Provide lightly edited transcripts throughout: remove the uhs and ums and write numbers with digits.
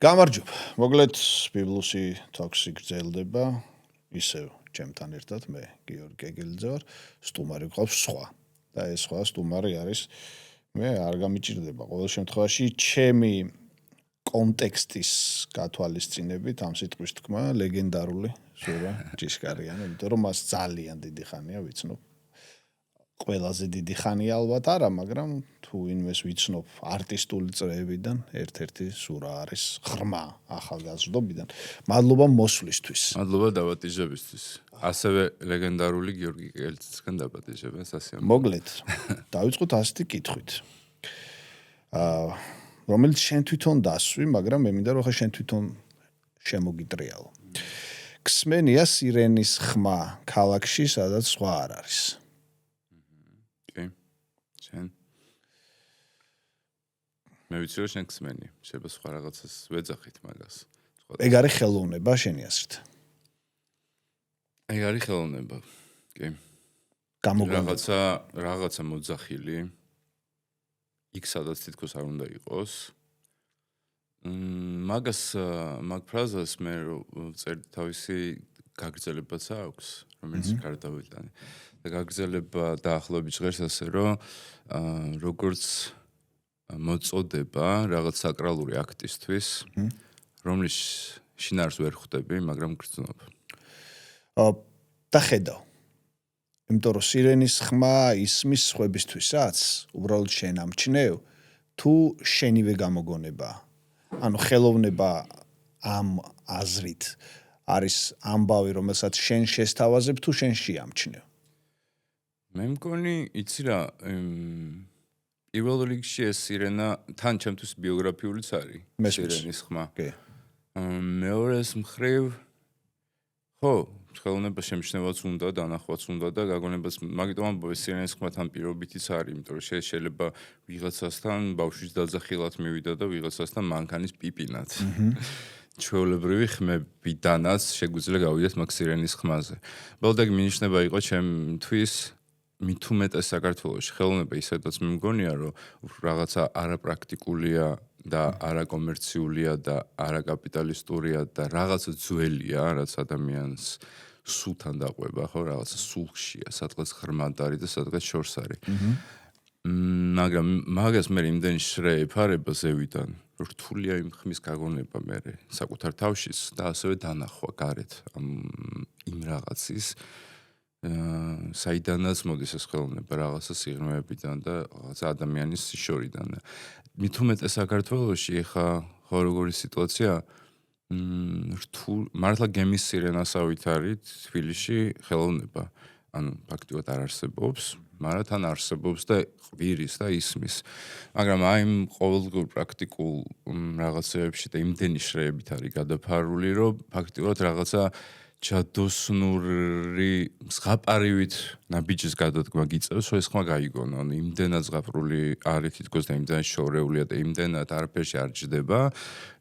გამარჯობა. მოგლეთ ბიბლუსი თოქსი გრძელდება. ისევ ჩემთან ერთად მე გიორგი კეგელიძე ვარ. სტუმარი ყავს სხვა. და ეს სხვა სტუმარი არის მე არ გამიჭირდება ყოველ შემთხვევაში ჩემი კონტექსტის გათვალისწინებით ამ სიტყვის თქმა ლეგენდარული სურა ჯიშკარიანი, იმიტომ რომ მას ძალიან დიდი ხანია ვიცნობ. ყველაზე დიდი ხანია ალბათ არა, მაგრამ თუ ვინმეს ვიცნობ არტისტული წრეებიდან, ერთ-ერთი სურა არის ღრმა ახალგაზრდობიდან. მადლობა მოსვლისთვის. მადლობა დაბატიჟებისთვის. ასევე ლეგენდარული გიორგი კეგელიძისგან დაბატიჟებენ სასიამოვნო. მოგლეთ. დავიწყოთ ასეთი კითხვით. რომელიც შენ თვითონ დასვი, მაგრამ მე მინდა რომ ხა შენ თვითონ შემოგიტრიალო. ქსმენია სირენის ხმა ქალაქში, სადაც სხვა არ არის. მე ვიცი რომ შენ ქსმენი, შეიძლება სხვა რაღაცას ვეძახით მაგას. ეგ არის ხელოვნება შენი აზრით? ეგ არის ხელოვნება. კი. გამოგონება. რაღაცა მოძახილი. იქ სადაც თითქოს არ უნდა იყოს. მაგ ფრაზას მე წერდი თავისი გაგრძელებაც აქვს, რომელიც გარდავიტანე. და გაგრძელება დაახლოებით ჟღერს ასე რომ როგორც მოწოდება რაღაც საკრალური აქტისთვის, რომლის შინაარს ვერ ხვდები, მაგრამ გრძნობ. და ხედავ. იმიტომ რომ სირენის ხმა ისმის სხვებისთვისაც, უბრალოდ შენ ამჩნევ, თუ შენივე გამოგონება. ანუ ხელოვნება ამ აზრით არის ამბავი, რომელსაც შენ შესთავაზებ, თუ შენ შეამჩნევ. მე მგონი, იცი რა, პირველ რიგში ეს სირენა თან ჩემთვის ბიოგრაფიულიც არის. სირენის ხმა. კი. მეორეს მხრივ ხო, ხელოვნება შემჩნევაც უნდა, დანახვაც უნდა და გაგონებას, მაგიტომ ამბობ სირენის ხმა თან პირობითიც არის, იმიტომ რომ შეიძლება ვიღაცასთან ბავშვის დაძახილად მივიდა და ვიღაცასთან მანქანის პიპინად. ჩვეულებრივი ხმებიდანაც შეგვიძლია გავიდეთ მაგ სირენის ხმაზე. ბოლოდ ეგ მინიშნება იყო ჩემთვის მით უმეტეს საქართველოში ხელოვნება ისედაც მე მგონია რომ რაღაცა არაპრაქტიკულია და არაკომერციულია და არაკაპიტალისტურია და რაღაცა ძველია, რაც ადამიანს სულთან დაყვება, ხო, რაღაცა სულშია, სადღაც ღრმად არის და სადღაც შორს არის. მაგრამ მაგას მე იმდენი შეეფარება ზევიდან, რთულია იმ ხმის გაგონება მე საკუთარ თავშიც და ასევე დანახვა გარეთ იმ რაღაცის საიდანაც მოდის ეს ხელოვნება რაღაცა სიღრმეებიდან და რაღაცა ადამიანის შორიდან. მით უმეტეს საქართველოში ეხა ხო როგორი სიტუაცია მართლა გემის სირენასავით არის თბილისში ხელოვნება. ანუ ფაქტიურად არ არსებობს, მაგრამ თან არსებობს და ყვირის და ისმის. მაგრამ აი იმ ყოველდღიურ პრაქტიკულ რაღაცეებში და იმდენი შრეებით არის გადაფარული, რომ ფაქტიურად რაღაცა ჯადოსნური ზღაპარივით ნაბიჯის გადადგმა გიწევს, რომ ეს ხმა გაიგონო. ანუ იმდენად ზღაპრული არის თითქოს და იმდენად შორეულია და იმდენად არაფერში არ ჯდება,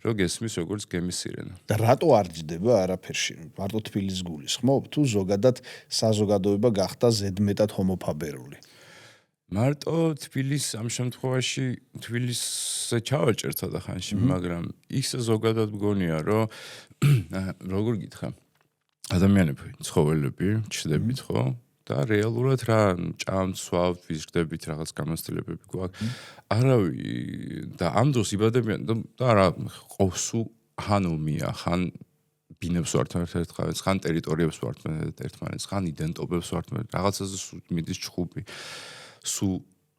რომ გესმის როგორც გემის სირენა. და რატო არ ჯდება არაფერში? მარტო თბილის გულისხმობ თუ ზოგადად საზოგადოება გახდა ზედმეტად ჰომოფაბერული? მარტო თბილის ამ შემთხვევაში თბილისზე ჩავაჭერ ცოტა ხანში, მაგრამ ისე ზოგადად მგონია, რომ როგორ გითხრა ადამიანები, ცხოველები, ჩნდებით ხო? და რეალურად რა ჭამთ, სვავთ, ვიზრდებით, რაღაც გამოცდილებები გვაქვს. არავი და ამ დროს იბადებიან და რა ყოვსუ ხანომია, ხან ბინებს ვართ ერთმანეთს, ხან ტერიტორიებს ვართ ერთმანეთს, ხან იდენტობებს ვართ რაღაცაზე მიდის ჩხუბი. სულ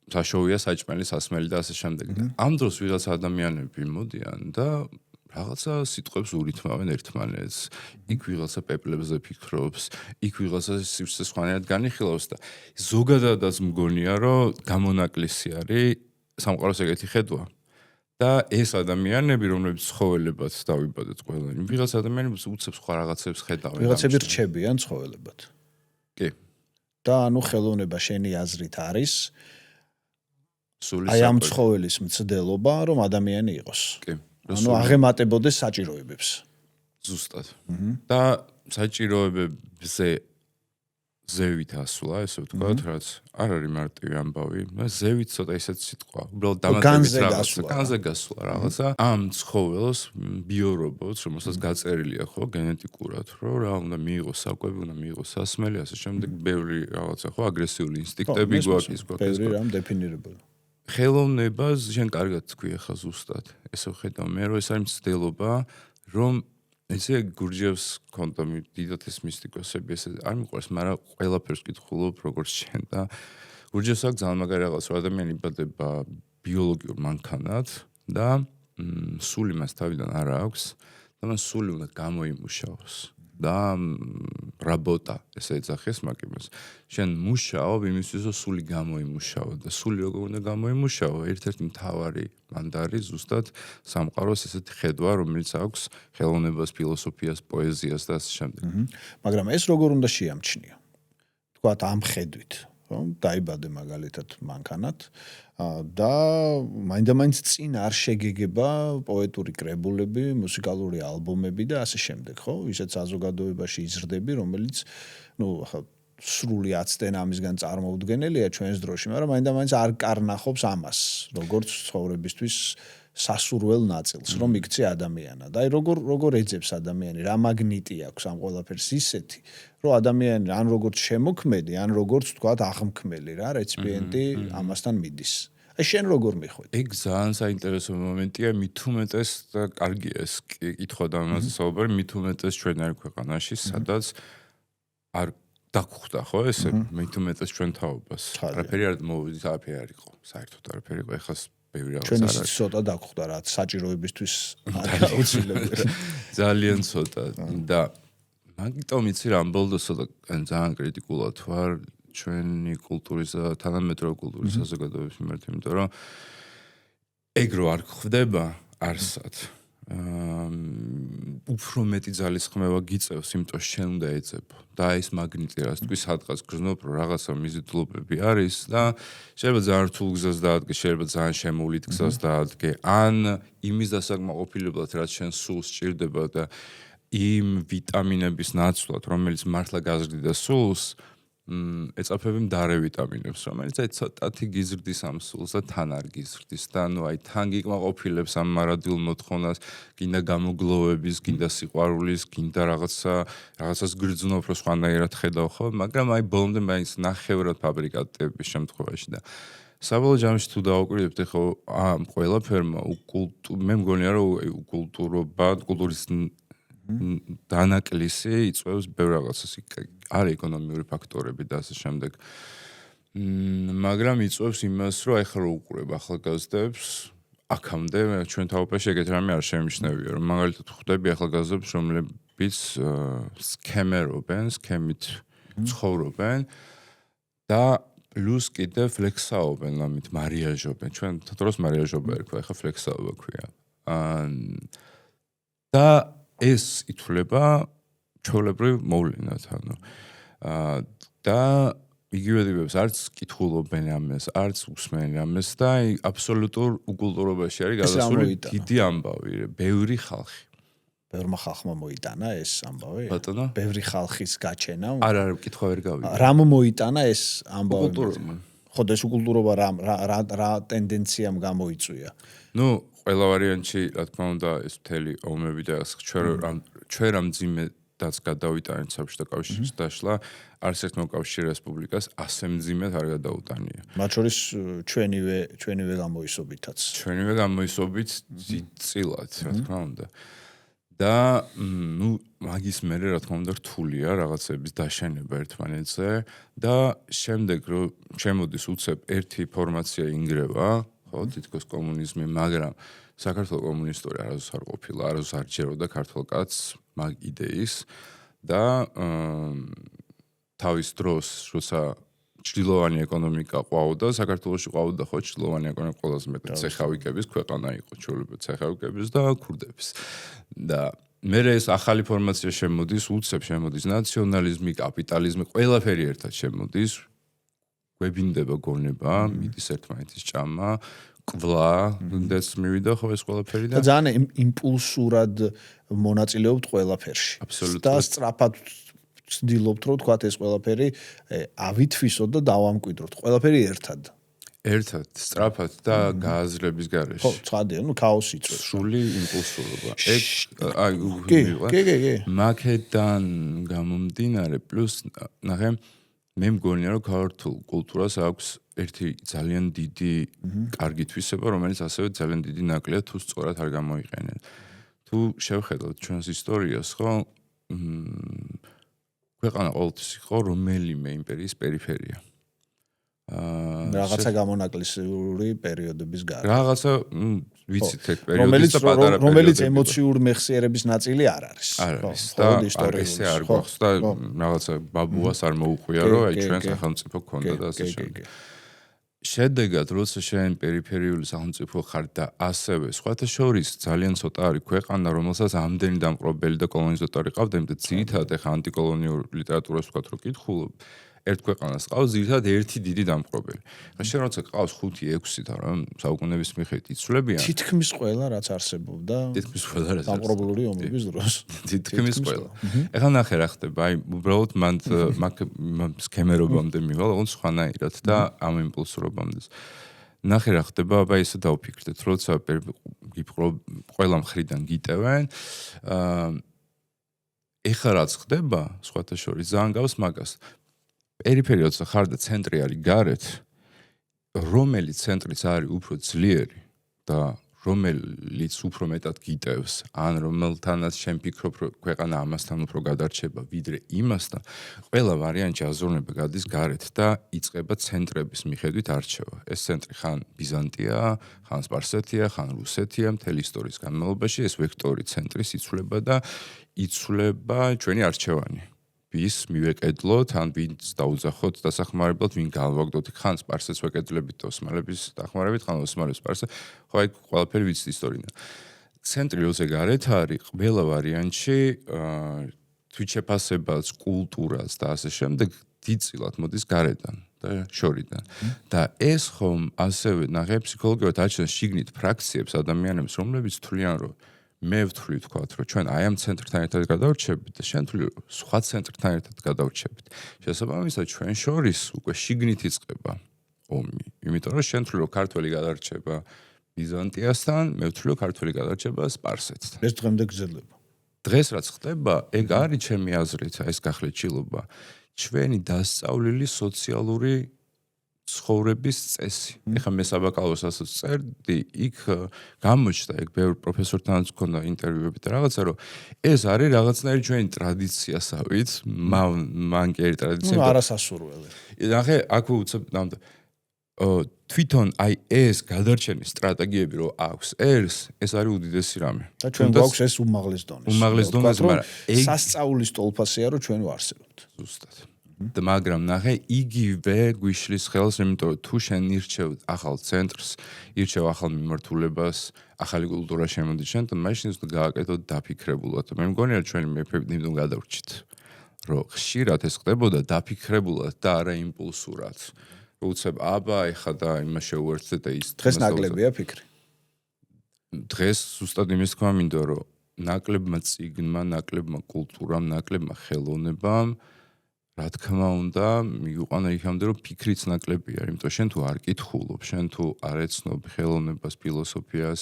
საშოვია საჭმელი, სასმელი და ასე შემდეგ. ამ დროს ვიღაც ადამიანები მოდიან და რაღაცა სიტყვებს ურითმავენ ერთმანეთს. იქ ვიღაცა პეპლებზე ფიქრობს, იქ ვიღაცა სივრცეს ხვანერად განიხილავს და ზოგადადაც მგონია, რომ გამონაკლისი არის სამყაროს ეგეთი ხედვა. და ეს ადამიანები, რომლებიც ცხოველებად დავიბადეთ ყველანი, ვიღაც ადამიანები უცებ სხვა რაღაცებს ხედავენ. ვიღაცები რჩებიან ცხოველებად. კი. და ანუ ხელოვნება შენი აზრით არის აი ამ ცხოველის მცდელობა, რომ ადამიანი იყოს. კი. ანუ აღემატებოდეს საჭიროებებს. ზუსტად. და საჭიროებებზე ზევით ასვლა, ესე ვთქვათ, რაც არ არის მარტივი ამბავი. ზევით ცოტა ისეთ სიტყვა. უბრალოდ დამატებით რაღაცა, განზე გასვლა რაღაცა. ამ ცხოველს ბიორობოტს, რომელსაც გაწერილია ხო გენეტიკურად, რომ რა უნდა მიიღოს საკვები, უნდა მიიღოს სასმელი, ასე შემდეგ, ბევრი რაღაცა ხო აგრესიული ინსტინქტები გვაქვს, ბევრი რამ დეფინირებული. ხელოვნებას შენ კარგად თქვი ახლა ზუსტად. ესე ვხედავ მე, რომ ეს არის მცდელობა, რომ ესე გურჯიევს კონტა დიდათ ეს მისტიკოსები ესე არ მიყვარს, მაგრამ ყველაფერს კითხულობ როგორც შენ და გურჯიევს აქვს ძალიან მაგარი რაღაც, რომ ადამიანი იბადება ბიოლოგიურ მანქანად და სული მას თავიდან არ აქვს და მას სული უნდა გამოიმუშაოს და რაბოტა ესე ეძახეს მაგ იმას. შენ მუშაობ იმისთვის, რომ სული გამოიმუშაო და სული როგორ უნდა გამოიმუშაო? ერთ-ერთი მთავარი მანდარი ზუსტად სამყაროს ესეთი ხედვა, რომელიც აქვს ხელოვნებას, ფილოსოფიას, პოეზიას და ასე შემდეგ. მაგრამ ეს როგორ უნდა შეამჩნიო? თქვათ ამ ხედვით, რომ დაიბადე მაგალითად მანქანად და მაინდა-მაინც წინ არ შეგეგება პოეტური კრებულები, მუსიკალური ალბომები და ასე შემდეგ, ხო? ისეთ საზოგადოებაში იზრდები, რომელიც ახლა სრული აცდენა ამისგან წარმოუდგენელია ჩვენს დროში, მაგრამ მაინდა-მაინც არ კარნახობს ამას, როგორც ცხოვრებისთვის სასურველ ნაწილს, რომ იქცე ადამიანად. აი როგორ ეძებს ადამიანი, რა მაგნიტი აქვს ამ ყველაფერს ისეთი, რომ ადამიანი ან როგორც შემოქმედი, ან როგორც თქვათ აღმქმელი რა, რეციპიენტი ამასთან მიდის. აი შენ როგორ მიხვედი? ეგ ძალიან საინტერესო მომენტია, მით უმეტეს და კარგია ეს კითხვა და ამაზე საუბარი, მით უმეტეს ჩვენ არ ქვეყანაში, სადაც არ დაგხვდა ხო ესე მით უმეტეს ჩვენ თაობას. არაფერი არ მოვიდით, არაფერი არ იყო. საერთოდ არაფერი იყო. ეხლა ბევრი რაღაც ჩვენ ისიც ცოტა დაგხვდა რა საჭიროებისთვის აუცილებელი. ძალიან ცოტა და მაგიტომ იცი რა ამბოლდო ცოტა ძალიან კრიტიკულად ვარ ჩვენი კულტურის და თანამედროვე კულტურის საზოგადოების მიმართ, იმიტომ რომ ეგ რო არ ხვდება არსად. უფრო მეტი ძალისხმევა გიწევს, იმიტომ შენ უნდა ეძებო. და ეს მაგნიტი რაც თქვი სადღაც გრძნობ, რომ რაღაცა მიზიდულობები არის და შეიძლება ძალიან რთულ გზას დაადგე, შეიძლება ძალიან შემოვლით გზას დაადგე, ან იმის დასაკმაყოფილებლად, რაც შენ სულს სჭირდება და იმ ვიტამინების ნაცვლად, რომელიც მართლა გაზრდიდა სულს, ეწაფები მდარე ვიტამინებს, რომელიც აი ცოტათი გიზრდის ამ სულს და თან არ გიზრდის და ნუ აი თან გიკმაყოფილებს ამ მარადილ მოთხოვნას, გინდა გამოგლოვების, გინდა სიყვარულის, გინდა რაღაცას გრძნობ, რომ სხვანაირად ხედავ ხო, მაგრამ აი ბოლომდე მაინც ნახევრად ფაბრიკატების შემთხვევაში და საბოლოო ჯამში თუ დავაკვირდებთ, ხო ამ ყველაფერმა მე მგონია, რომ კულტურობა, კულტურის დანაკლისი იწვევს ბევრ რაღაცას. არის ეკონომიური ფაქტორები და ასე შემდეგ. მაგრამ იწვევს იმას, რომ ახლა რო უყურებ ახალგაზრდებს, აქამდე ჩვენ თაობაში ეგეთ რამე არ შემიჩნევია, რომ მაგალითად ხვდები ახალგაზრდებს, რომლებიც სქემერობენ, სქემით ცხოვრობენ და პლუს კიდე ფლექსაობენ, ამით მარიაჟობენ. ჩვენ დროს მარიაჟობა ერქვა, ახლა ფლექსაობა ქვია. და ეს ითვლება ჩვეულებრივ მოვლენად, ანუ და იგივე ტიპებს არც კითხულობენ ამას, არც უსმენ ამას და აბსოლუტურ უკულტურობაში არის გადასული დიდი ამბავი, ბევრი ხალხი. ბევრმა ხალხმა მოიტანა ეს ამბავი? ბატონო? ბევრი ხალხის გაჩენა? არა, კითხვა ვერ გავიგე. რამ მოიტანა ეს ამბავი? უკულტურობა. ხო, ეს უკულტურობა რა ტენდენციამ გამოიწვია? ნუ ყველა ვარიანტში, რა თქმა უნდა, ეს მთელი ომები და ჩვენ რამ ძიმედაც გადავიტანეთ საბჭოთა კავშირის დაშლა, არც ერთ მოკავშირე რესპუბლიკას ასე მძიმედ არ გადაუტანია. მათ შორის ჩვენივე გამოისობითაც. ჩვენივე გამოისობით წილად, რა თქმა უნდა. და ნუ მაგის მერე რა თქმა უნდა რთულია რაღაცების დაშენება ერთმანეთზე და შემდეგ რომ შემოდის უცებ ერთი ფორმაცია ინგრევა, ხო, თითქოს კომუნიზმი, მაგრამ საქართველოს კომუნისტური არასდროს არ ყოფილა, არასდროს არ ჯეროდა ქართულ კაცს მაგ იდეის და თავის დროს როცა ჭრილოვანი ეკონომიკა ყვაოდა, საქართველოში ყვაოდა ხო ჭრილოვანი ეკონომიკა ყველაზე მეტად ცეხავიკების ქვეყანა იყო, ჩვეულებრივ ცეხავიკების და ქურდების. და მერე ეს ახალი ფორმაცია შემოდის, უცებ შემოდის ნაციონალიზმი, კაპიტალიზმი, ყველაფერი ერთად შემოდის. გვებინდება გონება, მიდის ერთმანეთის ჭამა, კვლა, დაც მივიდა ხო ეს ყველაფერი და ძალიან იმპულსურად მონაწილეობთ ყველაფერში. აბსოლუტურად. და სწრაფად ვცდილობთ რომ თქვათ ეს ყველაფერი ავითვისოთ და დავამკვიდროთ. ყველაფერი ერთად. ერთად, სწრაფად და გააზრების გარეშე. ხო, ცხადია, ქაოსი იწვევს. სრული იმპულსურობა. ეგ კი. მაკედან გამომდინარე პლუს ნახე მე მგონია რომ ქართულ კულტურას აქვს ერთი ძალიან დიდი კარგი თვისება, რომელიც ასევე ძალიან დიდი ნაკლია თუ სწორად არ გამოიყენენ. თუ შევხედოთ ჩვენს ისტორიას, ხო, ქვეყანა ყოველთვის იყო რომელიმე იმპერიის პერიფერია. რაღაცა გამონაკლისური პერიოდების გარდა. რაღაცა ვიცით ეგ პერიოდის და პატარა პერიოდი. რომელიც ემოციური მეხსიერების ნაწილი არ არის. არ არის და ისე არ გვახს და რაღაცა ბაბუას არ მოუყვია რომ აი ჩვენ სახელმწიფო გქონდა და ასე შემდეგ. შედეგად როცა შენ პერიფერიული სახელმწიფო ხარ და ასევე სხვათა შორის ძალიან ცოტა არის ქვეყანა რომელსაც ამდენი დამპყრობელი და კოლონიზატორი ყავდა, იმიტომ ძირითადად ეხა ანტიკოლონიურ ლიტერატურას ვთქვათ რომ კითხულობ ერთ ქვეყანას ყავს ძირითადად ერთი დიდი დამპყრობელი. ხა შენ როცა ყავს 5-6 და რა საუკუნეების მიხედვით იცვლებიან თითქმის ყველა რაც არსებობდა დამპყრობლური ომების დროს. თითქმის ყველა. ეხლა ნახე რა ხდება, აი უბრალოდ მაგ სქემერობამდე მივალ, ოღონდ სხვანაირად და ამ იმპულსურობამდე. ნახე რა ხდება, აბა ესე დავფიქრდეთ, როცა ყველა მხრიდან გიტევენ, ეხლა რაც ხდება, სხვათა შორის ძალიან გავს მაგას. პერიფერიოზე ხარ და ცენტრი არის გარეთ, რომელიც ცენტრიც არის უფრო ძლიერი და რომელიც უფრო მეტად გიტევს, ან რომელთანაც შენ ფიქრობ, რომ ქვეყანა ამასთან უფრო გადარჩება, ვიდრე იმასთან, ყველა ვარიანტი აზროვნება გადის გარეთ და იწყება ცენტრების მიხედვით არჩევა. ეს ცენტრი ხან ბიზანტია, ხან სპარსეთია, ხან რუსეთია, მთელი ისტორიის განმავლობაში ეს ვექტორი ცენტრის იცვლება და იცვლება ჩვენი არჩევანი. ვის მივეკედლოთ, ან ვინც დაუძახოთ დასახმარებლად, ვინ გავაგდოთ, ხან სპარსეთს ვეკედლებით ოსმალების დახმარებით, ხან ოსმალებს სპარსეთს. ხო, აი ყველაფერი ვიცით ისტორიიდან. ცენტრი როზე გარეთ არის, ყველა ვარიანტში თვითშეფასებას, კულტურას და ასე შემდეგ დიდწილად მოდის გარედან და შორიდან. და ეს ხომ ასევე ნახე ფსიქოლოგიურად აჩვენს შიგნით ფრაქციებს ადამიანებს, რომლებიც თვლიან, რომ მე ვთვლი ვთქვათ, რომ ჩვენ აი ამ ცენტრთან ერთად გადავრჩებით და შენ თვლი, რომ სხვა ცენტრთან ერთად გადავრჩებით. შესაბამისად, ჩვენ შორის უკვე შიგნით იწყება ომი. იმიტომ რომ შენ თვლი, რომ ქართველი გადარჩება ბიზანტიასთან, მე ვთვლი, რომ ქართველი გადარჩება სპარსეთთან. ეს დღემდე გრძელდება. დღეს რაც ხდება, ეგ არის ჩემი აზრით, ეს გახლეჩილობა, ჩვენი დასწავლილი სოციალური ცხოვრების წესი. ეხლა მე საბაკალავროს ასოც წერდი, იქ გამოჩნდა, ეგ ბევრ პროფესორთანაც მქონდა ინტერვიუები და რაღაცა, რომ ეს არის რაღაცნაირი ჩვენი ტრადიციასავით, მანკიერი ტრადიცია. ნუ არასასურველი. ნახე, აქ უცებ ნამდვილად თვითონ აი ეს გადარჩენის სტრატეგიები რო აქვს ეს არის უდიდესი რამე. და ჩვენ გვაქვს ეს უმაღლეს დონეს. უმაღლეს დონეზე, მაგრამ ეგ სასწაულის ტოლფასია, რომ ჩვენ ვარსებობთ. ზუსტად. და მაგრამ ნახე, იგივე გვიშლის ხელს, იმიტომ რომ თუ შენ ირჩევ ახალ ცენტრს, ირჩევ ახალ მიმართულებას, ახალი კულტურა შემოდის შენ, და მაშინ უნდა გააკეთოთ დაფიქრებულად. მე მგონია ჩვენი მეფეები ნამდვილად გადავრჩით, რომ ხშირად ეს ხდებოდა დაფიქრებულად და არა იმპულსურად. უცებ აბა ეხა და იმას შეუერთდე და ის დღეს ნაკლებია ფიქრი. დღეს ზუსტად იმის თქვა მინდო, რომ ნაკლებმა წიგნმა, ნაკლებმა კულტურამ, ნაკლებმა ხელოვნებამ რა თქმა უნდა, მიუყვანა იქამდე, რომ ფიქრიც ნაკლებია, იმიტომ შენ თუ არ კითხულობ, შენ თუ არ ეცნობ ხელოვნებას, ფილოსოფიას,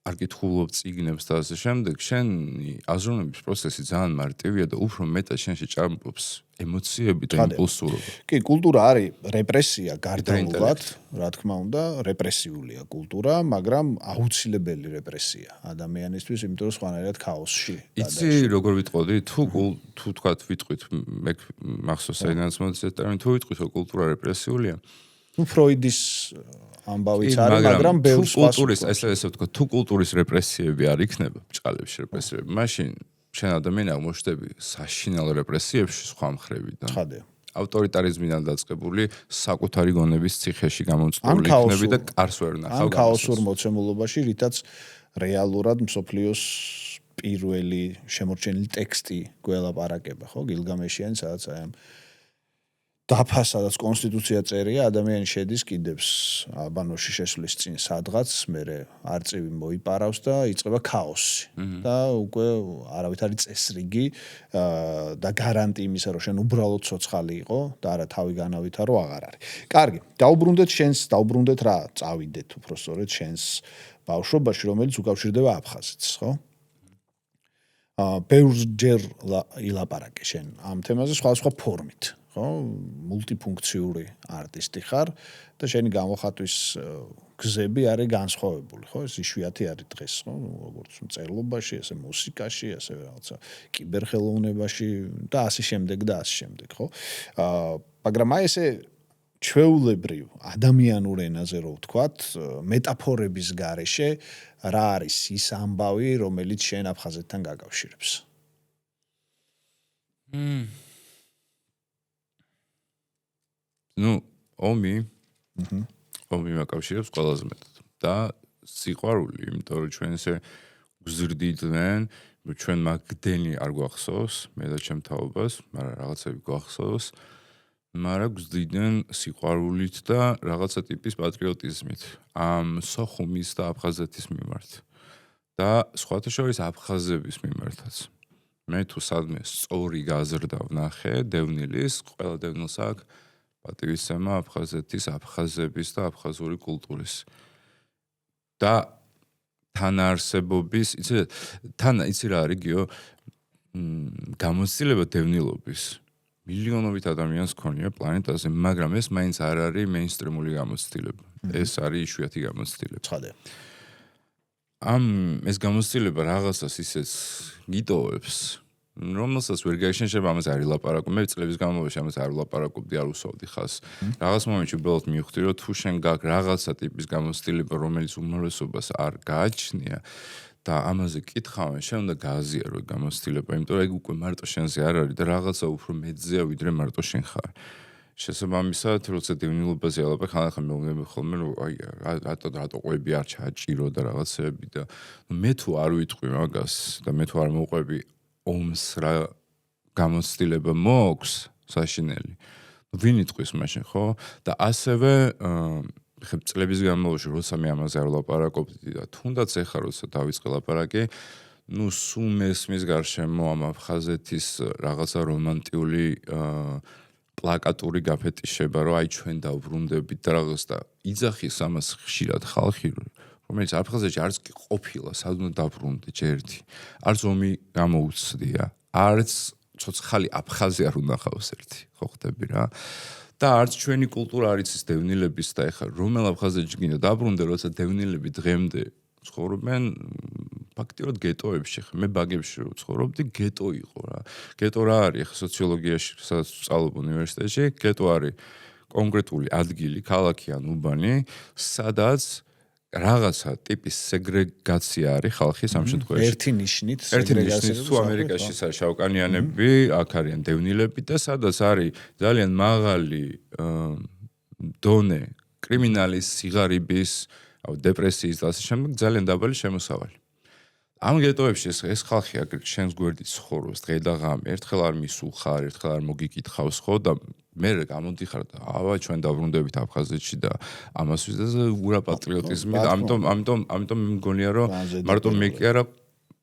არ კითხულობ წიგნებს და ასე შემდეგ, შენი აზროვნების პროცესი ძალიან მარტივია და უფრო მეტად შენში ჭარბობს ემოციები და იმპულსურობა. კი, კულტურა არის რეპრესია გარდაუვალად, რა თქმა უნდა, რეპრესიულია კულტურა, მაგრამ აუცილებელი რეპრესია ადამიანისთვის, იმიტომ რომ სხვანაირად ქაოსში. იცი როგორ ვიტყოდი, თუ თქვათ ვიტყვით, მე მახსოვს საიდანაც მოდის ეს ტერმინი, თუ ვიტყვით, რომ კულტურა რეპრესიულია, ნუ ფროიდის ამბავიც არის, მაგრამ ბევრ სხვა კულტურის, ესე ვთქვა, თუ კულტურის რეპრესიები არ იქნება, ბჭყალებში რეპრესიები, მაშინ შენ ადამიანი აღმოჩნდები საშინელ რეპრესიებში სხვა მხრებიდან. ცხადია. ავტორიტარიზმიდან დაწყებული საკუთარი გონების ციხეში გამომწვეული იქნები და კარს ვერ ნახავ. ამ ქაოსურ მოცემულობაში, რითაც რეალურად მსოფლიოს პირველი შემორჩენილი ტექსტი გველაპარაკება, ხო? გილგამეშიანი, სადაც აი ამ დაფა, სადაც კონსტიტუცია წერია, ადამიანი შედის კიდევს აბანოში შესვლის წინ სადღაც, მერე არწივი მოიპარავს და იწყება ქაოსი. და უკვე არავითარი წესრიგი და გარანტი იმისა, რომ შენ უბრალოდ ცოცხალი იყო და არა თავი განავითარო აღარ არის. კარგი, დაუბრუნდეთ რა, წავიდეთ უпростоრეთ შენს ბავშვობაში, რომელიც უკავშირდება აფხაზეთს, ხო? ბევრჯერ ილაპარაკე შენ ამ თემაზე სხვადასხვა ფორმით. ხო, მულტიფუნქციური არტისტი ხარ და შენი გამოხატვის გზები არის განსხვავებული, ხო? ეს იშვიათი არის დღეს, ხო? როგორც მწერლობაში, ესე მუსიკაში, ასე რაღაცა კიბერხელოვნებაში და ასე შემდეგ და ასე შემდეგ, ხო? მაგრამ აი ესე ჩვეულებრივ ადამიანურ ენაზე რო ვთქვათ, მეტაფორების გარეშე რა არის ის ამბავი, რომელიც შენ აფხაზეთთან გაკავშირებს? ომი მაკავშირებს ყველაზე მეტად და სიყვარული, იმიტომ რომ ჩვენ ესე გზრდიდნენ, ჩვენ მაგდენი არ გვახსოვს, მე და ჩემ თაობას, მაგრამ რაღაცები გვახსოვს, მაგრამ გზდიდნენ სიყვარულით და რაღაცა ტიპის პატრიოტიზმით ამ სოხუმის და აფხაზეთის მიმართ და სხვათა შორის აფხაზების მიმართაც. მე თუ სადმე სწორი გაზრდა ვნახე დევნილის, ყველა დევნილს აქვს პატივისცემა აფხაზეთის, აფხაზების და აფხაზური კულტურის. და თანაარსებობის, იცი რა არის გიო, გამოცდილება დევნილობის მილიონობით ადამიანს ქონია პლანეტაზე, მაგრამ ეს მაინც არ არის მეინსტრიმული გამოცდილება. ეს არის იშვიათი გამოცდილება. ცხადია. ეს გამოცდილება რაღაცას ისეც გიტოვებს, რომელსაც ვერ გაიშენშება, ამას არ ილაპარაკო. მე წლების განმავლობაში ამას არ ვილაპარაკობდი, არ უსვავდი ხას. რაღაც მომენტში უბრალოდ მივხვდი, რომ თუ შენ გაქვს რაღაცა ტიპის გამოცდილება, რომელიც უმრავლესობას არ გააჩნია და ამაზე კითხავენ, შენ უნდა გააზიარო ეგ გამოცდილება, იმიტომ რომ ეგ უკვე მარტო შენზე არ არის და რაღაცა უფრო მეტზეა, ვიდრე მარტო შენ ხარ. შესაბამისად, როცა დევნილობაზე ალაპარაკ, ხან მეუბნები ხოლმე, რომ აი რატო ყვები არ ჩააჭირო და რაღაცეები და მე თუ არ ვიტყვი მაგას და მე თუ არ მოყვები ომს რა გამოცდილება მოაქვს საშინელი. ვინ იტყვის მაშინ, ხო? და ასევე წლების განმავლობაში როცა მე ამაზე არ ვლაპარაკობდი და თუნდაც ეხლა როცა დავიწყე ლაპარაკი, სულ მესმის გარშემო ამ აფხაზეთის რაღაცა რომანტიული პლაკატური გაფეტიშება, რომ აი ჩვენ დავბრუნდებით და რაღაც და იძახის ამას ხშირად ხალხი, რომელიც აფხაზეთში არც კი ყოფილა, სად უნდა დაბრუნდე ჯერთი. არც ომი გამოუცდია, არც ცოცხალი აფხაზი არ უნდა ხავს ერთი, ხო ხდები რა? და არც ჩვენი კულტურა არ იცის დევნილების და ეხლა რომელ აფხაზეთში გინდა დაბრუნდე, როცა დევნილები დღემდე ცხოვრობენ ფაქტიურად გეტოებში. მე ბაგებში რო ცხოვრობდი, გეტო იყო რა. გეტო რა არის? ეხლა სოციოლოგიაში, სადაც ვსწავლობ უნივერსიტეტში, გეტო არის კონკრეტული ადგილი, ქალაქი ან უბანი, სადაც რაღაცა ტიპის სეგრეგაცია არის ხალხის ამ შემთხვევაში. ერთი ნიშნით სეგრეგაცია თუ ამერიკაში შავკანიანები, აქ არიან დევნილები და სადაც არის ძალიან მაღალი დონე კრიმინალის, სიღარიბის, დეპრესიის და ასე შემდეგ ძალიან დაბალი შემოსავალი. ამ გეტოებში ეს ხალხი შენს გვერდით ცხოვრობს დღე და ღამე, ერთხელ არ მისულხარ, ერთხელ არ მოგიკითხავს ხო და მე გამოდიხარ და ჩვენ დაბრუნდებით აფხაზეთში და ამას ვიზდაზე ურა პატრიოტიზმი და ამიტომ მგონია რომ მარტო მე კი არა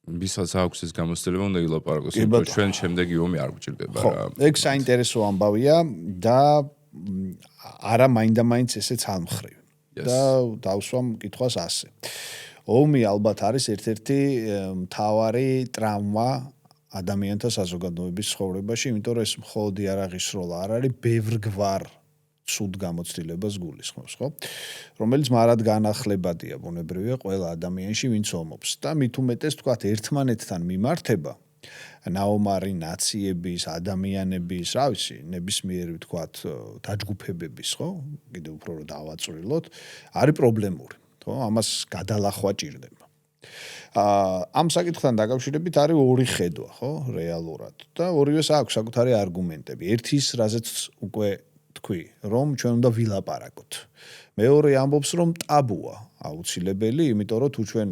ვისაც აქვს ეს გამოცდილება უნდა ილაპარაკოს, იმიტომ ჩვენ შემდეგი ომი არ გვჭირდება რა. ეგ საინტერესო ამბავია და არა მაინდა-მაინც ესეც ალმხრივ. და დავსვამ კითხვას ასე. ომი ალბათ არის ერთ-ერთი მთავარი ტრაუმა ადამიანთა საზოგადოების ცხოვრებაში, იმიტომ რომ ეს მხოლოდი არ აღისროლა, არ არის ბევრგვარ ცუდ გამოცდილებას გულისხმობს, ხო? რომელიც მარად განახლებადია ბუნებრივია ყველა ადამიანში, ვინც ომობს. და მით უმეტეს თქვათ ერთმანეთთან მიმართება ნაომარი ნაციების, ადამიანების, რა ვიცი, ნებისმიერი თქვათ დაჯგუფებების, ხო? კიდევ უფრო რომ დავაწვრილოთ, არის პრობლემური, ხო? ამას გადალახვა ჭირდება. ამ საკითხთან დაკავშირებით არის ორი ხედვა, ხო, რეალურად და ორივეს აქვს საკუთარი არგუმენტები. ერთის, რაზეც უკვე თქვი, რომ ჩვენ უნდა ვილაპარაკოთ. მეორე ამბობს, რომ ტაბუა აუცილებელი, იმიტომ რომ თუ ჩვენ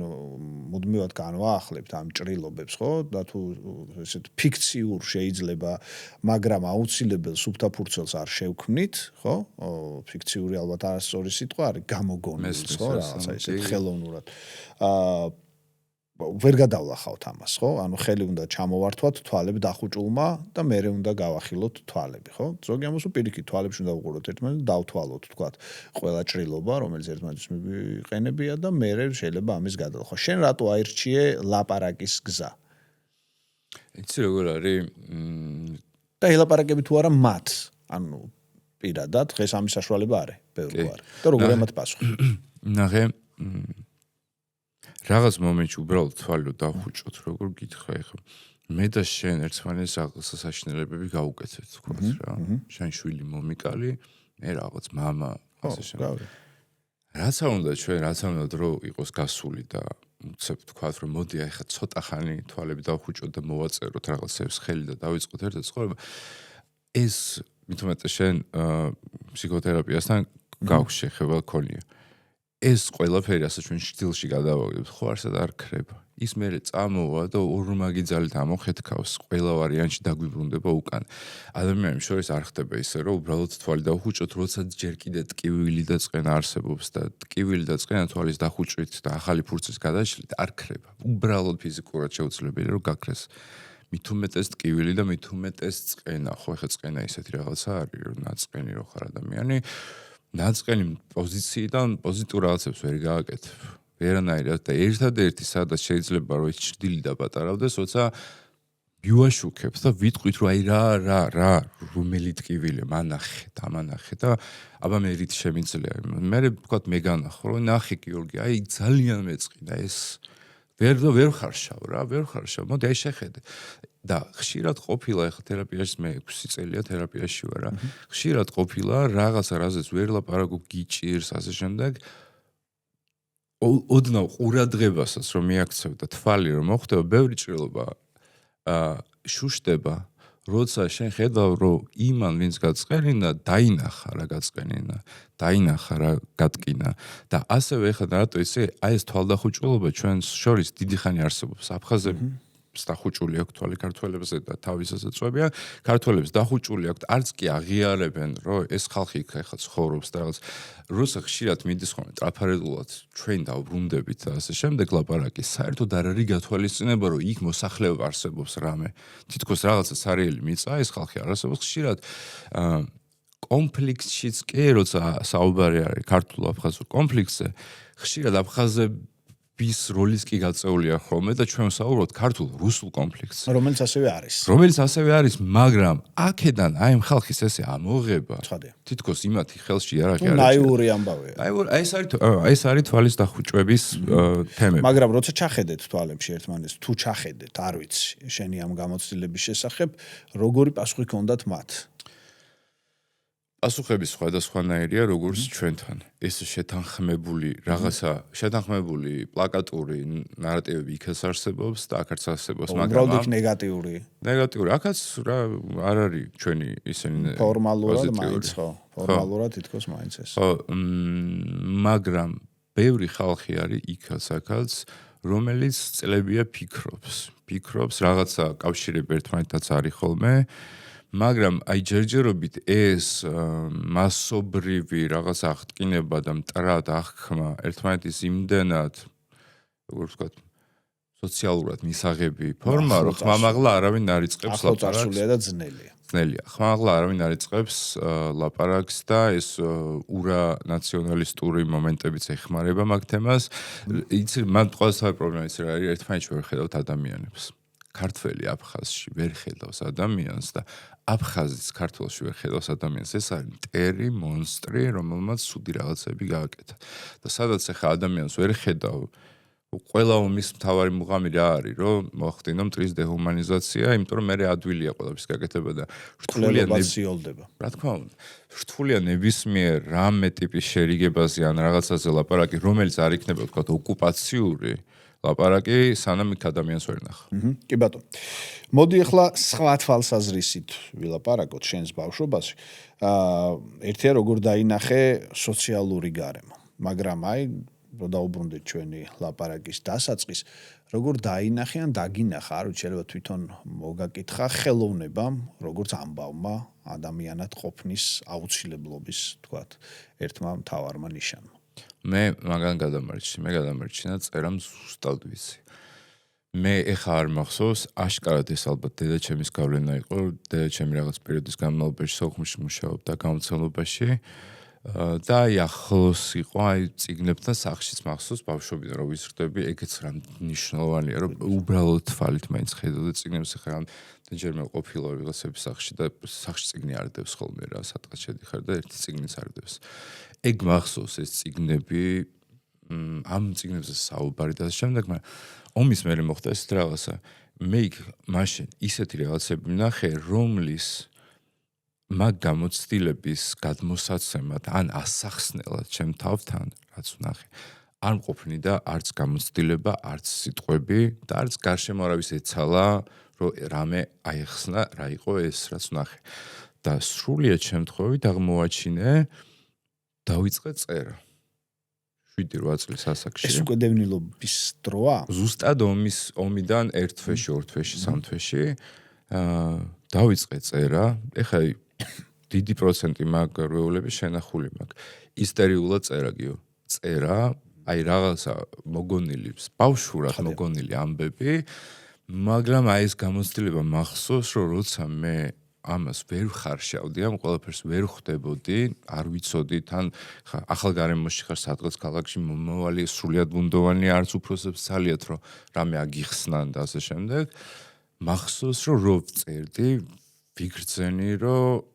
მუდმივად განვაახლებთ ამ ჭრილობებს, ხო? და თუ ესეთ ფიქციურ შეიძლება, მაგრამ აუცილებელ სუფთაფურცელს არ შევქმნით, ხო? ფიქციური ალბათ არასწორი სიტყვა არის, გამოგონილს, ხო, რაღაცა ისეთ ხელოვნურად. ვერ გადავლახავთ ამას, ხო? ანუ ხელი უნდა ჩამოვართვათ თვალები დახუჭულმა და მერე უნდა გავახილოთ თვალები, ხო? ზოგი ამას პირიქით თვალებში უნდა უყუროთ ერთმანეთს, დავთვალოთ, თქვათ, ყველა ჭრილობა, რომელიც ერთმანეთის მიყენებია და მერე შეიძლება ამის გადალახვა. შენ რატო აირჩიე ლაპარაკის გზა? იცი როგორ არის? და ელაპარაკები თუ არა მათ, ანუ პირადად დღეს ამის საშუალება არის, ბევრი არის. და როგორ ამათ პასუხი? ნახე რაღაც მომენტში უბრალოდ თვალი რომ დავხუჭოთ, როგორ გითხრა ეხლა. მე და შენ ერთმანეთს რაღაცა საშინელებები გავუკეთეთ, თქვათ რა. შენ შვილი მომიკალი, მე რაღაც мама, ასე შემდეგ. რაცა უნდა ჩვენ, რაცა უნდა დრო იყოს გასული და უცებ თქვათ რომ მოდი აი ხა ცოტა ხანი თვალები დავხუჭოთ და მოვაწეროთ რაღაცებს ხელი და დავიწყოთ ერთად ცხოვრება. ეს მithumetes შენ ფსიქოთერაპიასთან გაქვს შეხება ქონია. ეს ყველაფერი ასე ჩვენ შtildeში გადავაგებთ, ხო არსად არ ქრება. ის მერე წამოვა და ორმაგი ძალით ამოხეთქავს, ყველა ვარიანტში დაგვიბრუნდება უკან. ადამიანებს შორის არ ხდება ისე, რომ უბრალოდ თვალი დავხუჭოთ, როცა ჯერ კიდე ტკივილი და წყენა არსებობს და ტკივილი და წყენა თვალის დახუჭვით და ახალი ფურცლის გადაშლით არ ქრება. უბრალოდ ფიზიკურად შეუძლებელია რომ გაქრეს. მით უმეტეს ტკივილი და მით უმეტეს წყენა, ხო ეხლა წყენა ისეთი რაღაცა არის, რომ ნაწყენი რო ხარ ადამიანი ნაწყენი პოზიციიდან პოზიტიურ რაღაცებს ვერ გააკეთებ. ვერანაირად და ერთადერთი სადაც შეიძლება რომ ის ჭრილი დაპატარავდეს, როცა მივაშუქებ და ვიტყვით რომ აი რა რომელი ტკივილია მანახე და აბა მე რით შემიძლია. მე ვთქვათ მე განახო რომ ნახე გიორგი, აი ძალიან მეწყიდა ეს ვერ ხარშავ რა, ვერ ხარშავ. მოდი აი შეხედე. და ხშირად ყოფილა ეხლა თერაპიაში მე 6 წელია თერაპიაში ვარ რა. ხშირად ყოფილა რაღაცა რაზეც ვერ ლაპარაკობ გიჭირს ასე შემდეგ. ოდნავ ყურადღებასაც რომ მიაქცევ და თვალი რომ მოხდება, ბევრი ჭრილობა შუშტება, როცა შენ ხედავ რომ იმან ვინც გაწყერინა, დაინახა რა გაწყერინა, დაინახა რა გატკინა და ასევე ეხლა რატო ისე აი ეს თვალდახუჭულობა ჩვენს შორის დიდი ხანი არსებობს. აფხაზები დახუჭული აქვს თვალი ქართველებზე და თავისასაც წვებიან. ქართველებს დახუჭული აქვს, არც კი აღიარებენ, რომ ეს ხალხი იქ ახლა ცხოვრობს და რაღაც როცა ხშირად მიდის ხოლმე ტრაფარედულად ჩვენ დავბრუნდებით და ასე შემდეგ ლაპარაკი საერთოდ არ არის გათვალისწინება, რომ იქ მოსახლეობა არსებობს რამე. თითქოს რაღაცა სარიელი მიწა ეს ხალხი არ არსებობს ხშირად კონფლიქტშიც კი როცა საუბარი არის ქართულ-აფხაზურ კონფლიქტზე, ხშირად აფხაზები bis როლის კი გაწეულია ხოლმე და ჩვენ ვსაუბრობთ ქართულ-რუსულ კონფლიქტს. რომელიც ასევე არის, მაგრამ აქედან აი ამ ხალხის ესე ამოღება. თითქოს იმათი ხელში არ არის. ნაიური ამბავია. ეს არის თვალის დახუჭვების თემები. მაგრამ როცა ჩახედეთ თვალებში ერთმანეთს, თუ ჩახედეთ, არ ვიცი, შენი ამ გამოცდილების შესახებ, როგორი პასუხი ჰქონდათ მათ? პასუხები სხვადასხვანაირია, როგორც ჩვენთან. ეს შეთანხმებული რაღაცა, შეთანხმებული პლაკატური ნარატივები იქაც არსებობს და აქაც არსებობს, მაგრამ უბრალოდ ნეგატიური. ნეგატიური, აქაც რა არ არის ჩვენი ისინი ფორმალურად მაინც ხო, ფორმალურად თითქოს მაინც ეს. ხო, მაგრამ ბევრი ხალხი არის იქაც აქაც, რომელიც წლებია ფიქრობს რაღაცა კავშირები ერთმანეთთან არის ხოლმე. მაგრამ აი ჯერჯერობით ეს მასობრივი რაღაც აღტკინება და მტრად აღქმა ერთმანეთის იმდენად როგორ ვთქვათ სოციალურად მისაღები ფორმა რომ ხმამაღლა არავინ არ იწყებს ლაპარაკს. ახლო და ძნელია. ხმამაღლა არავინ არ იწყებს ლაპარაკს და ეს ურა ნაციონალისტური მომენტებიც ეხმარება მაგ თემას. იცი მან ყოველთვის პრობლემა ის რა არის ერთმანეთში ვერ ხედავთ ადამიანებს. ქართველი აფხაზში ვერ ხედავს ადამიანს და აფხაზიც ქართველში ვერ ხედავს ადამიანს. ეს არის მტერი, მონსტრი, რომელმაც ცუდი რაღაცები გააკეთა. და სადაც ახლა ადამიანს ვერ ხედავ, ყველა ომის მთავარი მუღამი რა არის, რომ მოახდინო მტრის დეჰუმანიზაცია, იმიტომ რომ მე ადვილია ყველაფრის გაკეთება და რთულობა. რა თქმა უნდა, რთულია ნებისმიერ რამე ტიპის შერიგებაზე ან რაღაცაზე ლაპარაკი, რომელიც არ იქნება, თქვათ, ოკუპაციური ლაპარაკი, სანამ იქ ადამიანს ვერ ნახა. კი ბატონო. მოდი ახლა სხვა თვალსაზრისით ვილაპარაკოთ შენს ბავშვობაში. ერთია როგორ დაინახე სოციალური გარემო, მაგრამ აი რო დაუბრუნდეთ ჩვენი ლაპარაკის დასაწყის, როგორ დაინახე ან დაგინახა, არ ვიცი, შეიძლება თვითონ მოგაკითხა ხელოვნებამ, როგორც ამბავმა ადამიანად ყოფნის აუცილებლობის, თქვათ, ერთმა მთავარმა ნიშანმა. მე მაგან გადამარჩინა წერამ ზუსტად ვიცი. მე ეხა არ მახსოვს, აშკარად ეს ალბათ დედაჩემის გავლენა იყო, დედაჩემი რაღაც პერიოდის განმავლობაში სოხუმში მუშაობდა გამოცემლობაში და აი ახლოს იყო აი წიგნებთან სახშიც მახსოვს ბავშვობიდან რომ ვიზრდები, ეგეც რა მნიშვნელოვანია, რომ უბრალოდ თვალით მაინც ხედავდა წიგნებს, ეხლა რამდენჯერ მე ყოფილა ვიღაცების სახში და სახში წიგნი არდებს ხოლმე რა, სადღაც შედიხარ და ერთი წიგნიც არდებს. ეგ მახსოვს ეს წიგნები, ამ წიგნებზე საუბარი და შემდეგ, მაგრამ ომის მერე მოხდა ეს რაღაცა. მე იქ მაშინ ისეთი რაღაცები ვნახე, რომლის მაგ გამოცდილების გადმოსაცემად ან ასახსნელად ჩემ თავთან, რაც ვნახე, არ მყოფნი და არც გამოცდილება, არც სიტყვები და არც გარშემო არავის ეცალა, რომ რამე აიხსნა, რა იყო ეს, რაც ვნახე. და სრულიად შემთხვევით აღმოაჩინე, დავიწყე წერა. 7-8 წლის ასაკში. ეს უკვე დევნილობის დროა? ზუსტად ომიდან 1 თვეში, 2 თვეში, 3 თვეში დავიწყე წერა. ეხლა დიდი პროცენტი მაგ რვეულების შენახული მაქვს. ისტორიულად წერა გიო. წერა, აი რაღაცა მოგონილი, ბავშვურად მოგონილი ამბები, მაგრამ აი ეს გამოცდილება მახსოვს, რომ როცა მე ამას ვერ ხარშავდი, ამ ყველაფერს ვერ ხვდებოდი, არ ვიცოდი, თან ახალ გარემოში ხარ სადღაც ქალაქში მომავალი სრულიად ბუნდოვანი, არც უფროსებს ძალიათ, რომ რამე აგიხსნან და ასე შემდეგ. მახსოვს, რომ წერდი, ვიგრძენი, რომ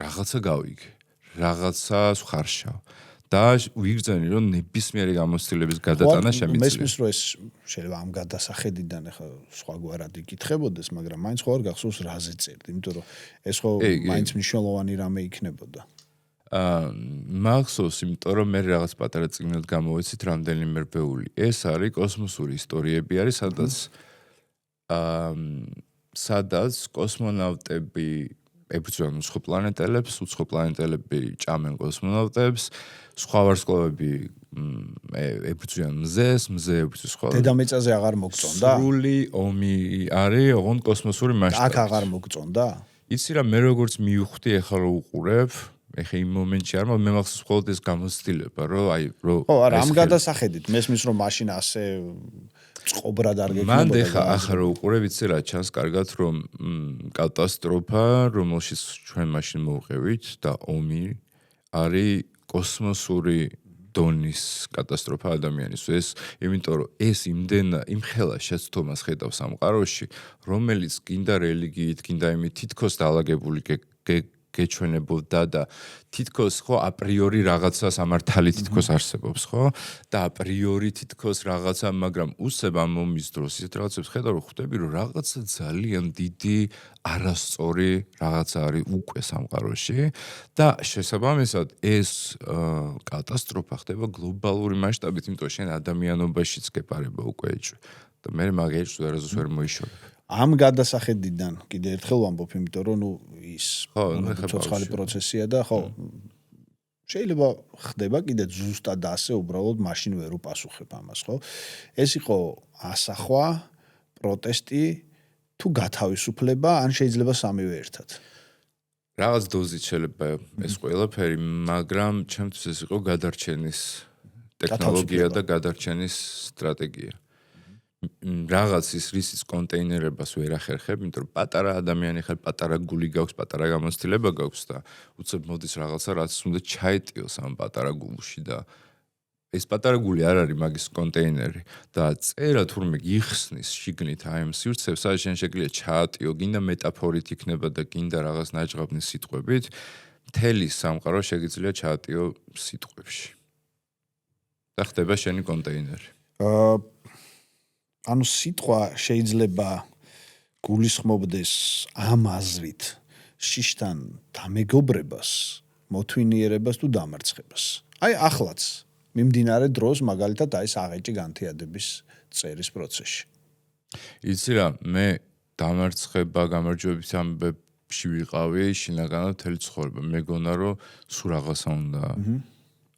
რაღაცა გავიგე, რაღაცას ხარშავ და ვიგრძენი, რომ ნებისმიერი გამოცდილების გადატანა შემიძლია. მესმის რომ ეს შეიძლება ამ გადასახედიდან ახლა სხვაგვარად იკითხებოდეს, მაგრამ მაინც ხო არ გახსოვს რაზე წერდი, იმიტომ რომ ეს ხო მაინც მნიშვნელოვანი რამე იქნებოდა. მახსოვს, იმიტომ რომ მე რაღაც პატარა წიგნად გამოვეცით რამდენიმე რბეული. ეს არის კოსმოსური ისტორიები არის, სადაც კოსმონავტები ებრძვიან უცხო პლანეტელებს, უცხო პლანეტელები ჭამენ კოსმონავტებს, სხვა ვარსკვლავები ებრძვიან მზეს, მზე ებრძვის სხვა. დედამიწაზე აღარ მოგწონდა? სრული ომი არის, ოღონდ კოსმოსური მასშტაბით. აქ აღარ მოგწონდა? იცი რა, მე როგორც მივხვდი, ეხლა რო უყურებ, ეხა იმ მომენტში არ მე მახსოვს მხოლოდ ეს გამოცდილება, რომ აი რო ხო, არა, ამ გადასახედით მესმის რომ მაშინ ასე წყობრად არ გეკნებოდა. მანდ ახლა რო უყურებ, იცი რა, ჩანს კარგად, რომ კატასტროფა, რომელშიც ჩვენ მაშინ მოვყევით და ომი არის კოსმოსური დონის კატასტროფა ადამიანისთვის. იმიტომ რომ ეს იმ ხელა შეცდომას ხედავს სამყაროში, რომელიც გინდა რელიგიით, გინდა იმით თითქოს დაალაგებული გეჩვენებოდა და თითქოს ხო აპრიორი რაღაცა სამართალი თითქოს არსებობს, ხო? და აპრიორი თითქოს რაღაცა, მაგრამ უსებ ამ ომის დროს ისეთ რაღაცებს ხედავ, რომ ხვდები, რომ რაღაცა ძალიან დიდი არასწორი რაღაცა არის უკვე სამყაროში და შესაბამისად ეს კატასტროფა ხდება გლობალური მასშტაბით, იმიტომ რომ შენ ადამიანობაშიც გეპარება უკვე ეჭვი და მე მაგ ეჭვს ვერასდროს ვერ მოიშორებ. ამ გადასახედიდან კიდე ერთხელ ვამბობ, იმიტომ რომ ის ცოცხალი პროცესია და ხო შეიძლება ხდება კიდე ზუსტად ასე, უბრალოდ მაშინ ვერ უპასუხებ ამას, ხო? ეს იყო ასახვა, პროტესტი, თუ გათავისუფლება, ან შეიძლება სამივე ერთად. რაღაც დოზით შეიძლება ეს ყველაფერი, მაგრამ ჩემთვის ეს იყო გადარჩენის ტექნოლოგია და გადარჩენის სტრატეგია. რაღაც რისის კონტეინერებას ვერ ახერხებ, იმიტომ რომ პატარა ადამიანი ხარ, პატარა გული გაქვს, პატარა გამოცდილება გაქვს და უცებ მოდის რაღაცა, რაც უნდა ჩაეტიოს ამ პატარა გულში და ეს პატარა გული არ არის მაგის კონტეინერი და წერა თურმე გიხსნის შიგნით აი ამ სივრცეს, სადაც შენ შეგიძლია ჩაატიო, გინდა მეტაფორით იქნება და გინდა რაღაც ნაჭღაბნის სიტყვებით, მთელი სამყარო შეგიძლია ჩაატიო სიტყვებში. და ხდება შენი კონტეინერი. ანუ სიტყვა შეიძლება გულისხმობდეს ამ აზრით შიშთან დამეგობრებას, მოთვინიერებას თუ დამარცხებას. აი ახლაც მიმდინარე დროს მაგალითად აი ეს აღეჭი განთიადების წერის პროცესში. იცი რა, მე დამარცხება, გამარჯვების ამბებში ვიყავი შინაგანად მთელი ცხოვრება. მეგონა რომ სულ რაღაცა უნდა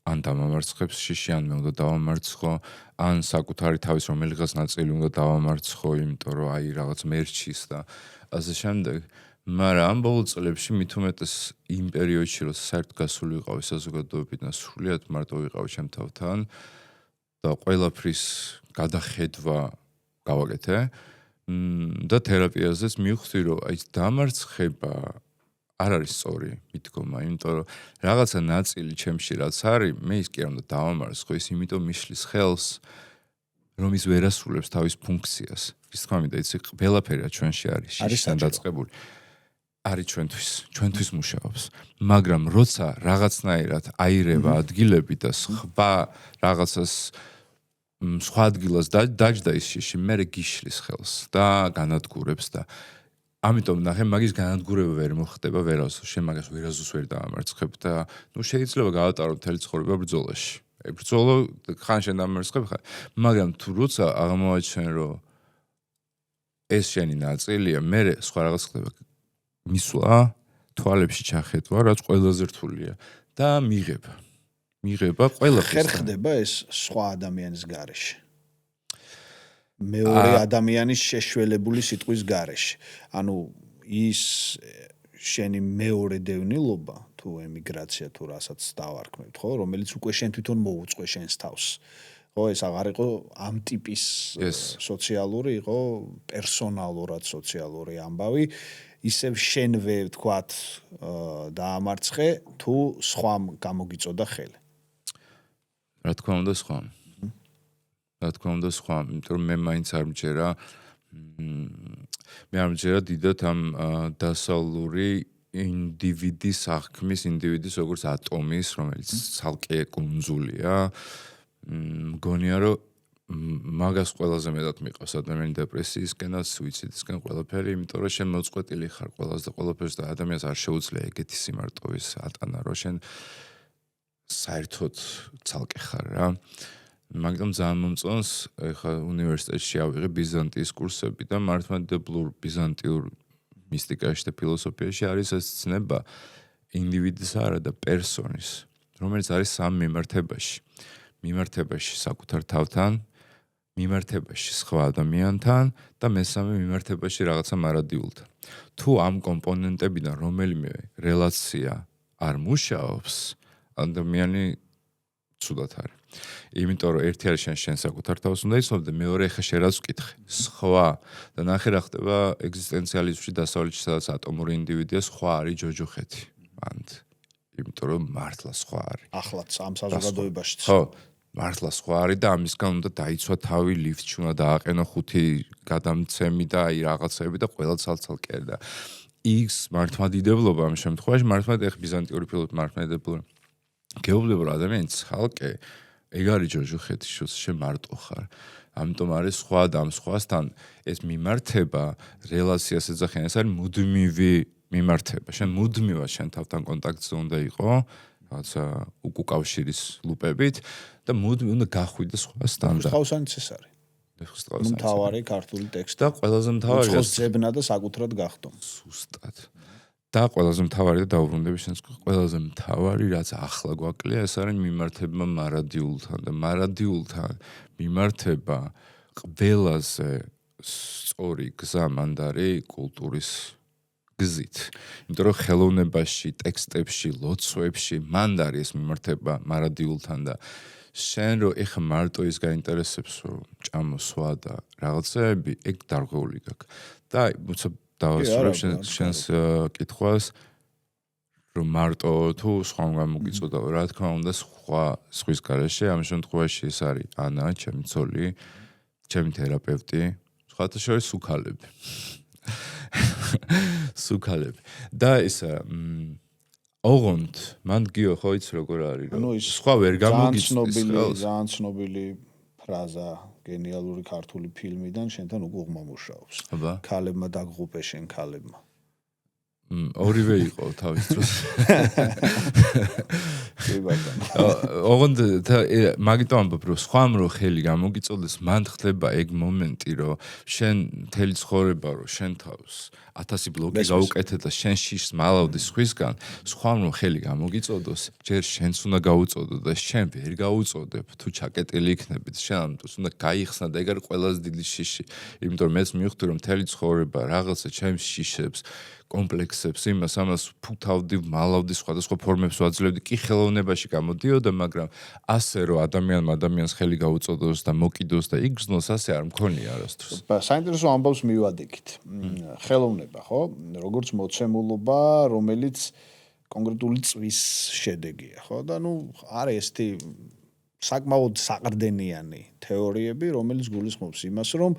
ან დამამარცხებს შიში, ან მე უნდა დავამარცხო, ან საკუთარი თავის რომელიღაც ნაწილი უნდა დავამარცხო, იმიტომ რომ აი რაღაც მერჩის და ასე შემდეგ. მაგრამ ამ ბოლო წლებში მით უმეტეს იმ პერიოდში, რომ საერთოდ გასული ვიყავი საზოგადოებიდან, სრულიად მარტო ვიყავი ჩემ თავთან და ყველაფრის გადახედვა გავაკეთე და თერაპიაზეც მივხვდი, რომ აი დამარცხება არ არის სწორი მითქომა, იმიტომ რომ რაღაცა ნაწილი ჩემში რაც არის, მე ის კი არ უნდა დავამარცხო, ის იმიტომ მიშლის ხელს, რომ ის ვერ ასრულებს თავის ფუნქციას. ის თქვა მინდა, იცი, ყველაფერია ჩვენში არის შიშთან დაწყებული. არის ჩვენთვის მუშაობს. მაგრამ როცა რაღაცნაირად აირება ადგილები და სხვა რაღაცას სხვა ადგილას დაჯდა ის შიში, მე გიშლის ხელს და განადგურებს და ამიტომ ნახე მაგის განადგურება ვერ მოხდება ვერასდროს, შენ მაგას ვერასდროს ვერ დაამარცხებ და შეიძლება გავატარო მთელი ცხოვრება ბრძოლაში. ბრძოლო ხან შენ დამარცხებ ხარ, მაგრამ თუ როცა აღმოვაჩენ რომ ეს შენი ნაწილია, მე სხვა რაღაც ხდება. მისვლა თვალებში ჩახედვა, რაც ყველაზე რთულია და მიღება ყველაფერს. ხერ ხდება ეს სხვა ადამიანის გარეშე. მეორე ადამიანის შეშველებული სიტყვის გარეშე. ანუ ის შენი მეორე დევნილობა თუ ემიგრაცია თუ რასაც დავარქმევთ, ხო, რომელიც უკვე შენ თვითონ მოუწყვე შენს თავს. ხო, ეს აღარ იყო ამ ტიპის სოციალური, იყო პერსონალურად სოციალური ამბავი. ისევ შენვე ვთქვათ დაამარცხე თუ სხვამ გამოგიწოდა ხელი. რა თქმა უნდა სხვამ. იმიტომ რომ მე მაინც არ მჯერა დიდად ამ დასავლური ინდივიდის აღქმის, ინდივიდის როგორც ატომის, რომელიც ცალკე კუნძულია. მგონია რომ მაგას ყველაზე მეტად მიყავს ადამიანი დეპრესიისკენაც, სუიციდისკენ ყველაფერი, იმიტომ რომ შენ მოწყვეტილი ხარ ყველას და ყველაფერს და ადამიანს არ შეუძლია ეგეთი სიმარტოვის ატანა, რომ შენ საერთოდ ცალკე ხარ რა. მაგიტომ ძალიან მომწონს, ეხლა უნივერსიტეტში ავიღე ბიზანტიის კურსები და მართლმადიდებლურ ბიზანტიურ მისტიკაში და ფილოსოფიაში არის ეს ცნება ინდივიდისა არა და პერსონის, რომელიც არის სამ მიმართებაში საკუთარ თავთან, მიმართებაში სხვა ადამიანთან და მესამე მიმართებაში რაღაცა მარადიულთან. თუ ამ კომპონენტებიდან რომელიმე რელაცია არ მუშაობს, ადამიანი ცუდად არის. იმიტომ რომ ერთი არის შენ საკუთარ თავს უნდა იცნობ და მეორე ხა შენ რაც ვკითხე. სხვა და ნახე რა ხდება ეგზისტენციალიზმში დასავლეთში, სადაც ატომური ინდივიდია, სხვა არის ჯოჯოხეთი. მანდ. იმიტომ რომ მართლა სხვა არის. ახლაც ამ საზოგადოებაშიც. ხო, მართლა სხვა არის და ამისგან უნდა დაიცვა თავი ლიფტში, უნდა დააყენო 5 გადამცემი და აი რაღაცები და ყველა ცალ-ცალკე და ის მართლმადიდებლობა ამ შემთხვევაში მართლმადიდებლური ბიზანტიური ფილოსოფია მართლმადიდებლური გეუბნება რომ ადამიანი ცალკე ეგ არის ჯოჯოხეთი, შენ მარტო ხარ. ამიტომ არის სხვა და ამ სხვასთან ეს მიმართება რელაციას ეძახიან, ეს არის მუდმივი მიმართება. შენ მუდმივად შენ თავთან კონტაქტზე უნდა იყო, რაღაცა უკუკავშირის ლუპებით და მუდმივად უნდა გახვიდე სხვასთან და ხავსანიც ეს არის. მთავარი ქართული ტექსტი და ყველაზე მთავარი უცხოს ძებნა და საკუთრად გახდო. სუსტად. და ყველაზე მთავარი და დაუბრუნდები შენს ყველაზე მთავარი რაც ახლა გვაკლია ეს არის მიმართება მარადიულთან და მარადიულთან მიმართება ყველაზე სწორი გზა მანდ არის კულტურის გზით. იმიტომ რომ ხელოვნებაში, ტექსტებში, ლოცვებში მანდ არის ეს მიმართება მარადიულთან და შენ რო ეხა მარტო ის გაინტერესებს რომ ჭამოსვა და რაღაცები ეგ დარღვეული გაქვს. და უცა დავასრულებ შენს კითხვას რომ მარტო თუ სხვამ გამოგიწოდა რა თქმა უნდა სხვის გარეშე ამ შემთხვევაში ეს არის ანა, ჩემი ცოლი, ჩემი თერაპევტი, სხვათა შორის სუქალები. და ეს ოღონდ მან გიო ხო იცი როგორ არის რომ სხვა ვერ გამოგიწვის ძალიან ცნობილი ფრაზა გენიალური ქართული ფილმიდან შენთან უკვე უღმამუშაობს. ქალებმა დაგღუპე შენ ქალებმა. ორივე იყო თავის დროს. კი ბატონო. ოღონდ მაგიტომ ამბობ რომ სხვამ რო ხელი გამოგიწოდეს მან ხდება ეგ მომენტი რომ შენ მთელი ცხოვრება რო შენ თავს 1000 ბლოკი გაუკეთე და შენ შიშს მალავდი სხვისგან სხვამ რო ხელი გამოგიწოდოს ჯერ შენც უნდა გაუწოდო და შენ ვერ გაუწოდებ თუ ჩაკეტილი იქნებით შენ ამიტომ უნდა გაიხსნა და ეგ არის ყველაზე დიდი შიში იმიტომ რომ მეც მივხვდი რომ მთელი ცხოვრება რაღაცა ჩემს შიშებს კომპლექსებს იმას ამას ფუთავდი მალავდი სხვადასხვა ფორმებს ვაძლევდი კი ხელოვნებაში გამოდიოდა მაგრამ ასე რომ ადამიანს ხელი გაუწოდოს და მოკიდოს და იგრძნოს ასე არ მქონია არასდროს საინტერესო ამბავს მივადექით ხელოვნება ხო როგორც მოცემულობა რომელიც კონკრეტული წვის შედეგია ხო და არის ესეთი საკმაოდ საყრდენიანი თეორიები რომელიც გულისხმობს იმას რომ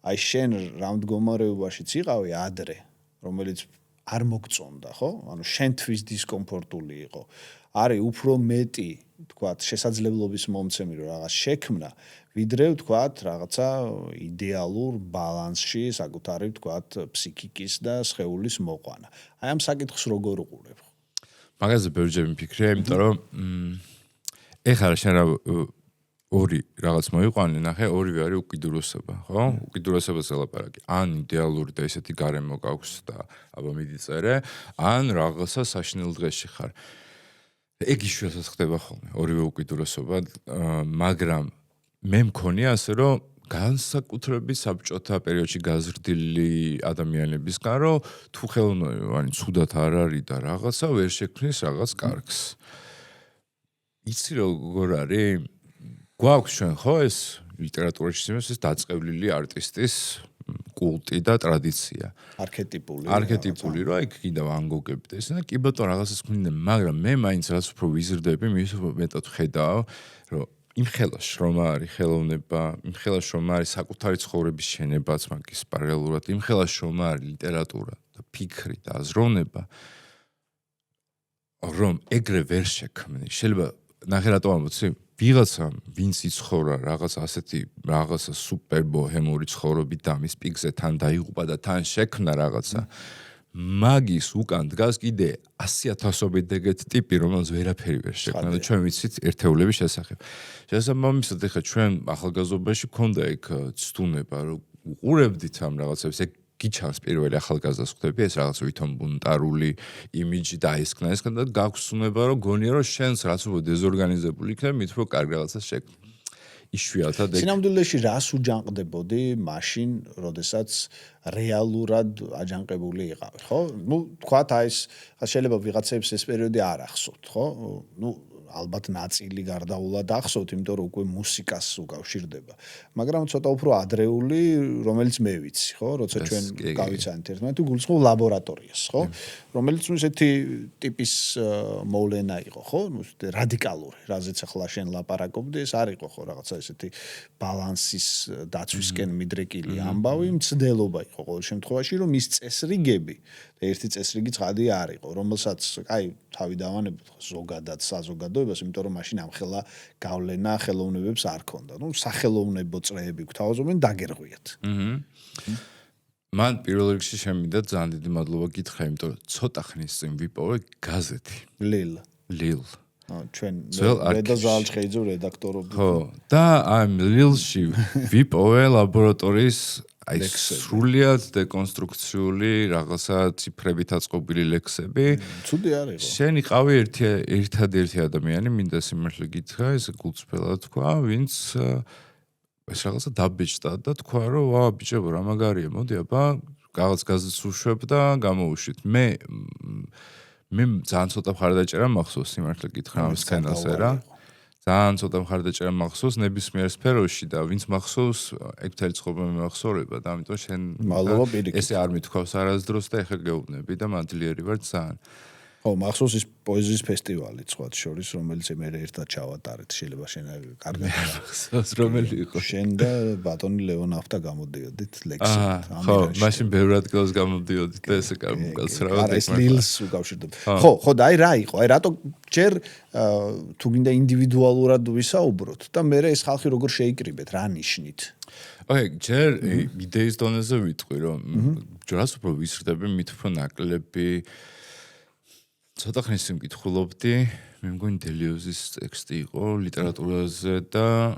აი შენ რა მდგომარეობაშიც იყავი ადრე რომელიც არ მოგწონდა, ხო? ანუ შენთვის დისკომფორტული იყო. არის უფრო მეტი, თქვათ, შესაძლებლობის მომცემი რომ რაღაც შექმნა, ვიდრე თქვათ, რაღაცა იდეალურ ბალანსში საკუთარი თქვათ, ფსიქიკის და სხეულის მოყვანა. აი ამ საკითხს როგორ უყურებ? მაგაზე ბევრჯერ მიფიქრე, იმიტომ რომ ეხლა შენ რა ორი რაღაც მოიყვანე, ნახე, ორივე არის უკიდურესობა, ხო? უკიდურესობას ელაპარაკი. ან იდეალური და ესეთი გარემო გაქვს და აბა მიდიწერე, ან რაღაცა საშინელ დღეში ხარ. ეგ იშვიათად ხდება ხოლმე, ორივე უკიდურესობა, მაგრამ მე მქონია ასე, რომ განსაკუთრებით საბჭოთა პერიოდში გაზრდილი ადამიანებისგან, რომ თუ ხელოვნებანი ცუდად არ არის და რაღაცა ვერ შექმნის რაღაც კარგს. იცი როგორ არის? გვაქვს ჩვენ ხო ეს ლიტერატურაში ეს დაწყევლილი არტისტის კულტი და ტრადიცია. არქეტიპული რა იქ კიდევ ანგოგები და ესენა კი ბატონო რაღაცას ქმნიან, მაგრამ მე მაინც რაც უფრო ვიზრდები, მის უფრო მეტად ხედავ, რომ იმ ხელაში რომ არის ხელოვნება, იმ ხელაში რომ არის საკუთარი ცხოვრების შენებაც მაგის პარალელურად, იმ ხელაში რომ არის ლიტერატურა და ფიქრი და აზროვნება, რომ ეგრე ვერ შექმნი. შეიძლება ნახე რატო ამბობ, ვიღაცამ ვინც იცხოვრა რაღაც ასეთი რაღაცა სუპერ ბოჰემური ცხოვრობით და მის პიკზე თან დაიღუპა და თან შექმნა რაღაცა მაგის უკან დგას კიდე 100,000-ობით ეგეთი ტიპი რომელსაც ვერაფერი ვერ შექმნა და ჩვენ ვიცით ერთეულების შესახებ შესაბამისად ეხლა ჩვენ ახალგაზრდობაში გქონდა ეგ ცდუნება რომ უყურებდით ამ რაღაცებს ეგ გიჩანს პირველი ახალგაზრდას ხვდები ეს რაღაც ვითომ ბუნტარული იმიჯი დაისკნა და გაგვსუნება რომ გონია რომ შენს რაც უფრო დეზორგანიზებული იქნება მით უფრო კარგი რაღაცას შექმნი იშვიათად სინამდვილეში რას უჯანყდებოდი მაშინ როდესაც რეალურად აჯანყებული იყავი ხო თქვათ აი ეს შეიძლება ვიღაცებს ეს პერიოდი არ ახსოვთ ხო ალბათ ნაწილი გარდაულად ახსოვთ, იმიტომ რომ უკვე მუსიკას უკავშირდება. მაგრამ ცოტა უფრო ადრეული, რომელიც მე ვიცი, ხო? როცა ჩვენ გავიცანით ერთმანეთს, გულისხმობ ლაბორატორიას, ხო? რომელიც ესეთი ტიპის მოვლენა იყო, ხო? რადიკალური, რაზეც ახლა შენ ლაპარაკობდი, ეს არ იყო ხო რაღაცა ესეთი ბალანსის დაცვისკენ მიდრეკილი ამბავი, მცდელობა იყო ყოველ შემთხვევაში, რომ ის წესრიგები და ერთი წესრიგი ცხადი არ იყო, რომელსაც აი თავი დავანებოთ ზოგადად საზოგადოებას, იმიტომ რომ მაშინ ამხელა გავლენა ხელოვნებებს არ ქონდა. სახელოვნებო წრეები გვთავაზობენ დაგერღვიათ. მან პირველ რიგში შემიძლია ძალიან დიდი მადლობა გითხრა, იმიტომ რომ ცოტა ხნის წინ ვიპოვე გაზეთი. ლილ. ჩვენ და ზალჩხეიძე რედაქტორობდი. ხო, და ამ ლილში ვიპოვე ლაბორატორიის აი სრულიად დეკონსტრუქციული რაღაცა ციფრებით აწყობილი ლექსები. ცუდი არ იყო. შენ იყავი ერთადერთი ადამიანი, მინდა სიმართლე გითხრა, ეს გულწრფელად თქვა, ვინც ეს რაღაცა დაბეჭდა და თქვა, რომ ვა ბიჭებო, რა მაგარია, მოდი აბა რაღაც გაზეთს უშვებ და გამოვუშვით. მე ძალიან ცოტა მხარდაჭერა მახსოვს სიმართლე გითხრა ამ სცენაზე რა. ძალიან ცოტა მხარდაჭერა მახსოვს ნებისმიერ სფეროში და ვინც მახსოვს ეგ მთელი ცხოვრება მახსოვრება და ამიტომ შენ მადლობა პირიქით. ესე არ მithქვავს არასდროს და ეხლა გეუბნები და მადლიერი ვარ ძალიან. ხო, მახსოვს ის პოეზიის ფესტივალი სხვათა შორის, რომელიც მე ერთად ჩავატარეთ, შეიძლება შენ კარგად მახსოვს რომელი იყო? შენ და ბატონი ლეონ აფთა გამოდიოდით ლექსად. ხო, მაშინ ბევრ ადგილას გამოდიოდით და ესე მკაცრავად ეს ლილს უკავშირდება. ხო, და აი რა იყო? აი რატო ჯერ თუ გინდა ინდივიდუალურად ვისაუბროთ და მე ეს ხალხი როგორ შეიკრიბეთ, რა ნიშნით? აი, ჯერ იდეის დონეზე ვიტყვი, რომ ჯერაც უფრო ვისრდები, მით უფრო ნაკლები ცოტა ხნის წინ მკითხულობდი, მე მგონი დელიოზის ტექსტი იყო ლიტერატურაზე და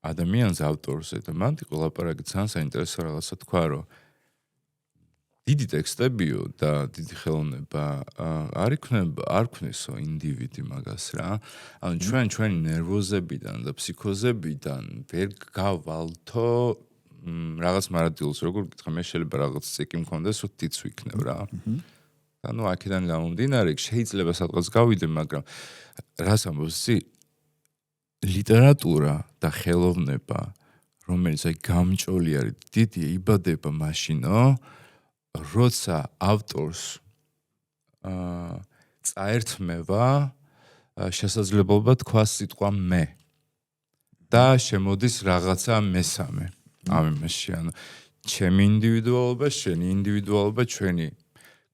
ადამიანის ავტორზე და მანტი ყოლაპარაკი ძალიან საინტერესო რაღაცა თქვა, რომ დიდი ტექსტებიო და დიდი ხელოვნება არ ქნესო ინდივიდი მაგას რა. ანუ ჩვენი ნერვოზებიდან და ფსიქოზებიდან ვერ გავალთო რაღაც მარადილს, როგორ გითხრა, მე შეიძლება რაღაც ციკი მქონდეს, რომ თიც ვიქნებ რა. ანუ აქედან გამომდინარე, შეიძლება სადღაც გავიდე, მაგრამ რას ამბობს ლიტერატურა და ხელოვნება, რომელიც აი გამჭოლი არის, დიდი იბადება მაშინო, როცა ავტორს წაერთმევა შესაძლებლობა თქვა სიტყვა მე და შემოდის რაღაცა მესამე ამ იმაში, ანუ ჩემი ინდივიდუალობა, შენი ინდივიდუალობა, ჩვენი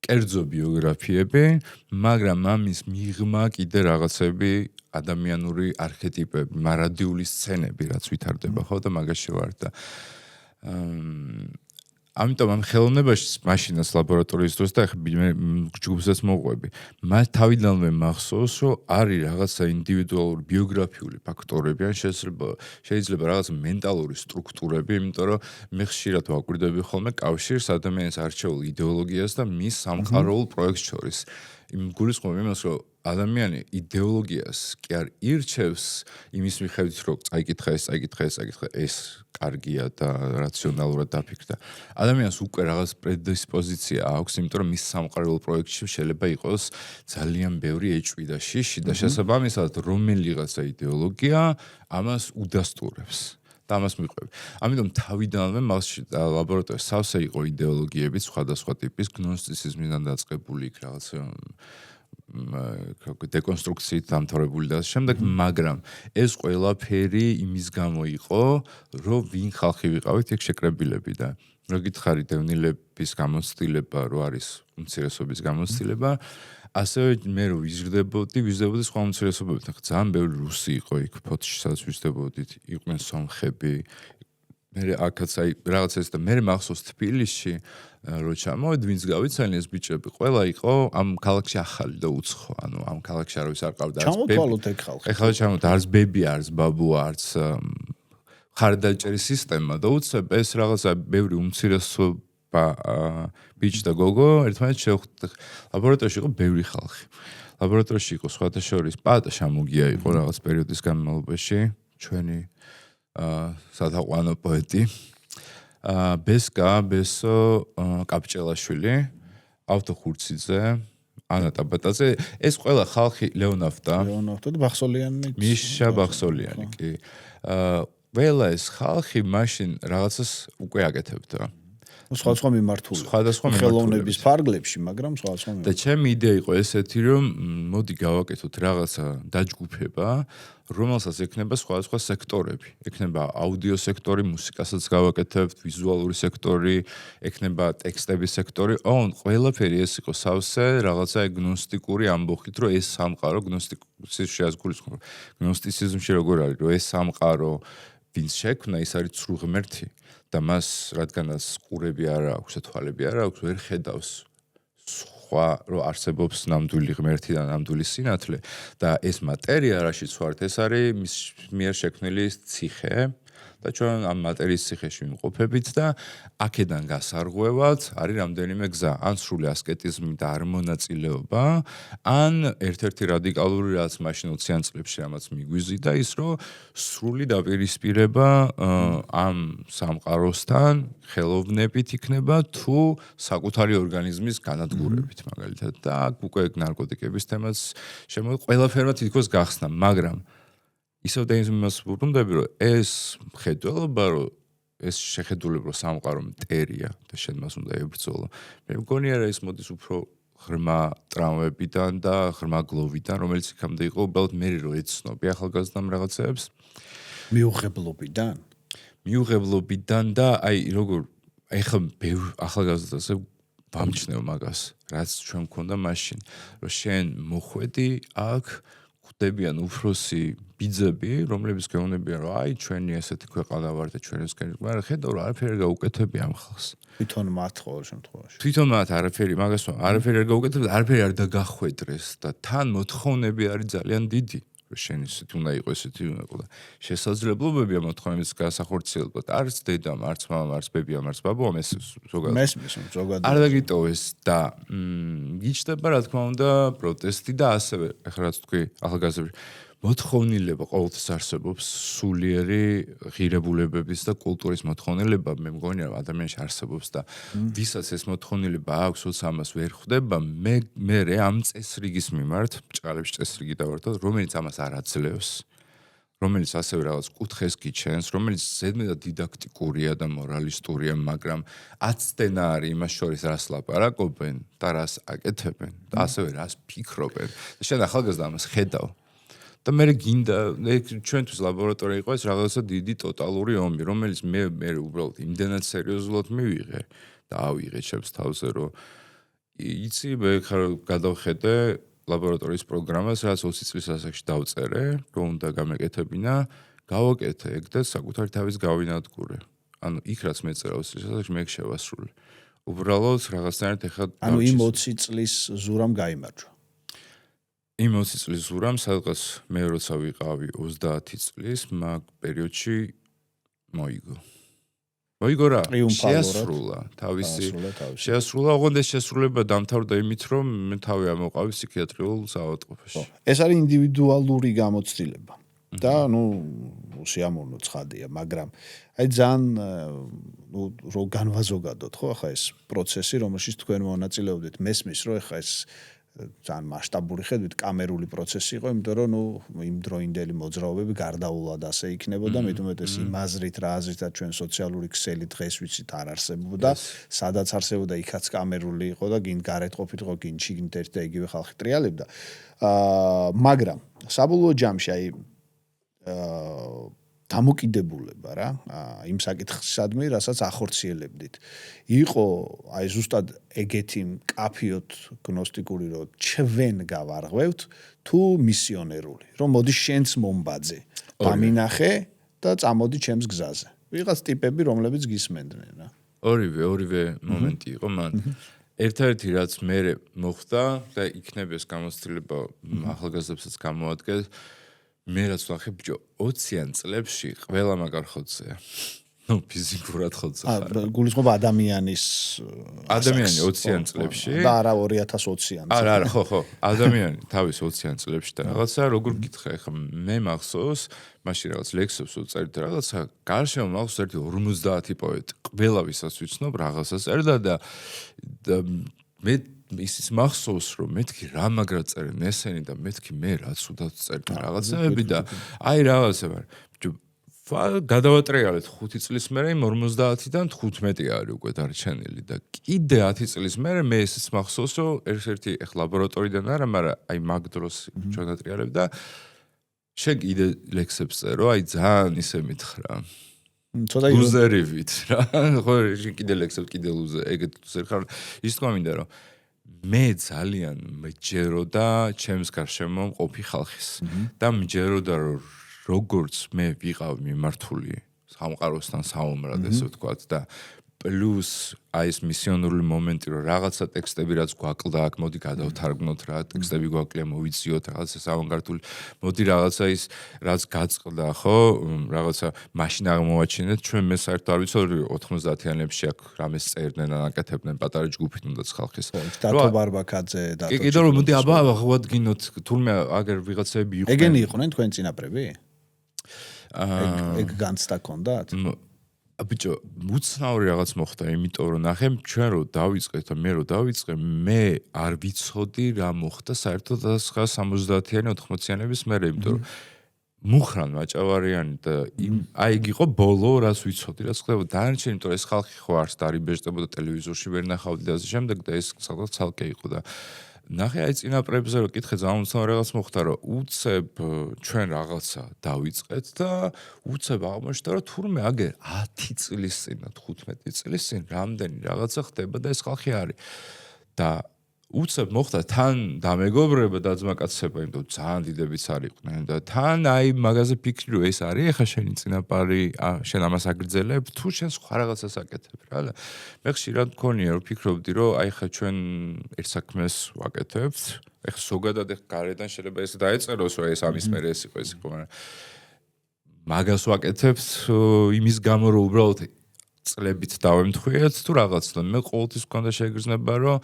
კერძო ბიოგრაფიები, მაგრამ ამის მიღმა კიდე რაღაცები ადამიანური არქეტიპები, მარადიული სცენები, რაც ვითარდება ხო და მაგაში ვარ და ამიტომ ამ ხელოვნებაში მაშინაც ლაბორატორიის დროს და ახლა მე ჯგუფსაც მოყვები. მას თავიდანვე მახსოვს, რომ არის რაღაცა ინდივიდუალური ბიოგრაფიული ფაქტორები, ან შეიძლება რაღაცა მენტალური სტრუქტურები, იმიტომ რომ მე ხშირად ვაკვირდები ხოლმე კავშირს ადამიანის არჩეულ იდეოლოგიას და მის სამყაროულ პროექტს შორის. იმ გულისხმობ იმას, რომ ადამიანი იდეოლოგიას კი არ ირჩევს იმის მიხედვით, რომ წაიკითხა ეს კარგია და რაციონალურად დაფიქრდა. ადამიანს უკვე რაღაც პრედისპოზიცია აქვს, იმიტომ რომ მის სამყაროულ პროექტში შეიძლება იყოს ძალიან ბევრი ეჭვი და შიში და შესაბამისად რომელიღაცა იდეოლოგია ამას udasturებს. და ამას მიყვები. ამიტომ თავიდანვე მასში ლაბორატორიაში სავსე იყო იდეოლოგიები სხვადასხვა ტიპის, გნოსტიციზმიდან დაწყებული იქ რაღაც დეკონსტრუქციით დამთავრებული და შემდეგ, მაგრამ ეს ყველაფერი იმის გამო იყო, რომ ვინ ხალხი ვიყავით ეგ შეკრებილები და რო გითხარი დევნილების გამოცდილება, რო არის უმცირესობის გამოცდილება, ასევე მე რო ვიზრდებოდი სხვა უმცირესობებთან. ძალიან ბევრი რუსი იყო იქ ფოთში, სადაც ვიზრდებოდით, იყვნენ სომხები. მე აქაც აი რაღაც ეს და მე მახსოვს თბილისში რო ჩამოვედი, ვინც გავიცანი ეს ბიჭები, ყველა იყო ამ ქალაქში ახალი და უცხო. ანუ ამ ქალაქში არავის არ ყავდა არც ბები. ჩამოთვალოთ ეგ ხალხი. ეხლა ჩამოთვალოთ არც ბები, არც ბაბუა, არც ხარდაჭერის სისტემა და უცებ ეს რაღაცა ბევრი უმცირესობა ბიჭ და გოგო ერთმანეთს შევხვდით. ლაბორატორიაში იყო ბევრი ხალხი. ლაბორატორიაში იყო სხვათა შორის პატა შამუგია იყო რაღაც პერიოდის განმავლობაში, ჩვენი სათაყვანო პოეტი. ბესკა, ბესო, კაპჭელაშვილი, ავთო ხურციძე, ანა ტაბატაძე, ეს ყველა ხალხი ლეონ აფთა და ბახსოლიანი, მიშა ბახსოლიანი კი. ყველა ეს ხალხი მაშინ რაღაცას უკვე აკეთებდა. სხვადასხვა მიმართულებით. ხელოვნების ფარგლებში, მაგრამ სხვადასხვა და ჩემი იდეა იყო ესეთი, რომ მოდი გავაკეთოთ რაღაცა დაჯგუფება, რომელსაც ექნება სხვადასხვა სექტორები. ექნება აუდიო სექტორი, მუსიკასაც გავაკეთებთ, ვიზუალური სექტორი, ექნება ტექსტების სექტორი. ყველაფერი ეს იყო სავსე რაღაცა გნოსტიკური ამბოხით, რომ ეს სამყარო გნოსტიციზმში როგორ არის, რომ ეს სამყარო ვინც შექმნა, ის არის ცრუ ღმერთი. და მას რადგანაც ყურები არ აქვს და თვალები არ აქვს, ვერ ხედავს სხვა რომ არსებობს ნამდვილი ღმერთი და ნამდვილი სინათლე და ეს მატერია რაშიც ვართ, ეს არის მის მიერ შექმნილი ციხე და ჩვენ ამ მატერიის ციხეში ვიმყოფებით და აქედან გასარღვევად არის რამდენიმე გზა, ან სრული ასკეტიზმი და არ მონაწილეობა, ან ერთ-ერთი რადიკალური რაც მაშინ 20-იან წლებში რამაც მიგვიზიდა ის, რომ სრული დაპირისპირება ამ სამყაროსთან ხელოვნებით იქნება თუ საკუთარი ორგანიზმის განადგურებით მაგალითად და აქ უკვე ნარკოტიკების თემაც შემოგვიყვება, ყველაფერმა თითქოს გახსნა, მაგრამ ისევ და იმას ვუბრუნდები, რომ ეს მხედველობა, რომ ეს შეხედულება, რომ სამყარო მტერია და შენ მას უნდა ებრძოლო. მე მგონი არა ეს მოდის უფრო ღრმა ტრამვებიდან და ღრმა გლოვიდან, რომელიც იქამდე იყო უბრალოდ მე რო ეცნობი ახალგაზრდამ რაღაცებს. მიუღებლობიდან და აი როგორ ეხლა ბევრ ახალგაზრდაზე ვამჩნევ მაგას, რაც ჩვენ მქონდა მაშინ, რომ შენ მოხვედი აქ ხვდებიან უფროსი ბიძები, რომლებიც გეუბნებიან, რომ აი ჩვენი ესეთი ქვეყანა ვარ და ჩვენ ესკენ, მაგრამ ხედავ რომ არაფერი არ გაუკეთებია ამ ხალხს. თვითონ მათ ყოველ შემთხვევაში. თვითონ მათ არაფერი მაგას არაფერი არ გაუკეთებია, არაფერი არ დაგახვედრეს და თან მოთხოვნები არის ძალიან დიდი. რომ შენ ისეთი უნდა იყო, ესეთი უნდა იყო და შესაძლებლობებია მოთხოვნების გასახორციელებლად. არც დედამ, არც მამამ, არც ბებიამ, არც ბაბუამ ეს ზოგადად. ზოგადად. არ დაგიტოვეს და გიჩნდება რა თქმა უნდა პროტესტი და ასევე ეხლა რაც თქვი ახალგაზრდებს მოთხოვნილება ყოველთვის არსებობს სულიერი ღირებულებების და კულტურის მოთხოვნილება მე მგონია რომ ადამიანში არსებობს და ვისაც ეს მოთხოვნილება აქვს უცებ ამას ვერ ხვდება მე ამ წესრიგის მიმართ ბჭყალებში წესრიგი დავარდო რომელიც ამას არ აძლევს რომელიც ასევე რაღაც კუთხეს გიჩენს რომელიც ზედმეტად დიდაქტიკურია და მორალისტურია მაგრამ აცდენა არის იმას შორის რას ლაპარაკობენ და რას აკეთებენ და ასევე რას ფიქრობენ და შენ ახალგაზრდა ამას ხედავ და მე გინდა ჩვენთვის ლაბორატორია იყო ეს რაღაცა დიდი ტოტალური ომი რომელიც მე უბრალოდ იმდენად სერიოზულად მივიღე და ავიღე ჩემს თავზე რომ იცი მე გადავხედე ლაბორატორიის პროგრამას რაც 20 წლის ასაკში დავწერე რომ უნდა გამეკეთებინა გავაკეთე ეგ და საკუთარი თავის გავინადგურე ანუ იქ რაც მეწერა 20 წლის ასაკში მე შევასრულე უბრალოდ რაღაცნაირად ეხლა ანუ იმ 20 წლის ზურამ გაიმარჯვა იმ 20 წლის ზურამ სადღაც მე როცა ვიყავი 30 წლის მაგ პერიოდში მოიგო რა შეასრულა თავისი შეასრულა ოღონდ ეს შესრულება დამთავრდა იმით რომ მე თავი ამოყავი ფსიქიატრიულ საავადმყოფოში ეს არის ინდივიდუალური გამოცდილება და ნუ სიამოვნო ცხადია მაგრამ აი ძალიან რო განვაზოგადოთ ხო ახლა ეს პროცესი რომელშიც თქვენ მონაწილეობდით მესმის რომ ახლა ეს ძალიან მასშტაბური ხედვით კამერული პროცესი იყო, იმიტომ რომ იმ დროინდელი მოძრაობები გარდაულად ასე იქნებოდა, მით უმეტეს იმ აზრით რა აზრითაც ჩვენ სოციალური ქსელი დღეს ვიცით არ არსებობდა, სადაც არსებობდა იქაც კამერული იყო და გინ გარეთ ყოფილიყო, გინ შიგნით ერთ და იგივე ხალხი ტრიალებდა. მაგრამ საბოლოო ჯამში აი დამოკიდებულება რა იმ საკითხისადმი, რასაც ახორციელებდით. იყო აი ზუსტად ეგეთი მკაფიოდ გნოსტიკური რომ ჩვენ გავარღვევთ თუ მისიონერული, რომ მოდი შენც მომბაძე, დამინახე და წამოდი ჩემს გზაზე. ვიღაც ტიპები, რომლებიც გისმენდნენ რა. ორივე მომენტი იყო მან. ერთ-ერთი რაც მე მოხდა და იქნება ეს გამოცდილება ახალგაზრდებსაც გამოადგეს მე რაც ვახე ბიჭო 20-იან წლებში ყველა მაგარ ხოცია. ნუ ფიზიკურად ხოცია. გულისხმობა ადამიანის 20-იან წლებში და არა 2020-იან. არა, ხო, ადამიანი თავის 20-იან წლებში და რაღაცა როგორ გითხრა ეხა მე მახსოვს მაშინ რაღაც ლექსებს უწერდი რაღაცა გარშემო მახსოვს ერთი 50 პოეტი. ყველა ვისაც ვიცნობ რაღაცას წერდა და მე ისიც მახსოვს რომ მეთქი რა მაგრა წერენ ესენი და მეთქი მე რაც უდად წერდა რაღაცები და აი რაღაცა გადავატრიალეთ 5 წლის მერე 50-დან 15 არის უკვე დარჩენილი და კიდე 10 წლის მერე მე ისიც მახსოვს რომ ერთ-ერთი ეხლა ლაბორატორიიდან არა მაგრამ აი მაგ დროს ჩვენ დატრიალებ და შენ კიდე ლექსებს წერო აი ძალიან ისე მითხრა ცოტა ლუზერივით რა ხო კიდე ლექსებს კიდე ეგეთ ლუზერი ხარ ის თქვა მინდა რომ მე ძალიან მეჯეროდა ჩემს გარშემო მყოფი ხალხის და მეჯეროდა რომ როგორც მე ვიყავ მიმართული სამყაროსთან საომრად ესე ვთქვათ და პლუს აი ეს მისიონური მომენტი რომ რაღაცა ტექსტები რაც გვაკლდა აქ მოდი გადავთარგმნოთ რა ტექსტები გვაკლია მოვიციოთ რაღაცა ავანგარდული მოდი რაღაცა ის რაც გაწყდა ხო რაღაცა მაშინ აღმოვაჩინეთ ჩვენ მე საერთოდ არ ვიცოდი 90-იანებში აქ რამეს წერდნენ ან აკეთებდნენ პატარა ჯგუფით უნდაც ხალხის დათო ბარბაკაძე დათო კიდე რომ მოდი აბა ღვადგინოთ თურმე აგერ ვიღაცები იყვნენ ეგენი იყვნენ თქვენ წინაპრები ეგ განცდა ქონდათ ბიჭო, უცნაური რაღაც მოხდა, იმიტომ რომ ნახე ჩვენ რო დავიწყეთ და მე რო დავიწყე, მე არ ვიცოდი რა მოხდა საერთოდ 70-იანი 80-იანების მერე, იმიტომ რომ მუხრან მაჭავარიანი და აი იგი იყო ბოლო რაც ვიცოდი რაც ხდებოდა დანარჩენი იმიტომ რომ ეს ხალხი ხო არც დარიბეჭდებოდა ტელევიზორში ვერ ნახავდი და ასე შემდეგ და ეს საკუთარ ცალკე იყო და ნახე აი წინაპრებზე რომ კითხე ძალიან რაღაც მოხდა რომ უცებ ჩვენ რაღაცა დავიწყეთ და უცებ აღმოჩნდა რომ თურმე აგერ 10 წლის წინ 15 წლის წინ რამდენი რაღაცა ხდება და ეს ხალხი არის და უცებ მოხდა თან დამეგობრება და ძმაკაცება იმიტომ ძალიან დიდებიც არიყვნენ და თან აი მაგაზე ფიქრი რომ ეს არის ეხა შენი წინაპარი შენ ამას აგრძელებ თუ შენ სხვა რაღაცას აკეთებ რა და მე ხშირად მქონია რომ ფიქრობდი რომ აი ხა ჩვენ ერთ საქმეს ვაკეთებთ ეხა ზოგადად ეხა გარედან შეიძლება ეს დაეწეროს რომ ეს ამის მერე ეს იყო მაგრამ მაგას ვაკეთებთ იმის გამო რომ უბრალოდ წლებით დავემთხვიეთ თუ რაღაც და მე ყოველთვის მქონდა შეგრძნება რომ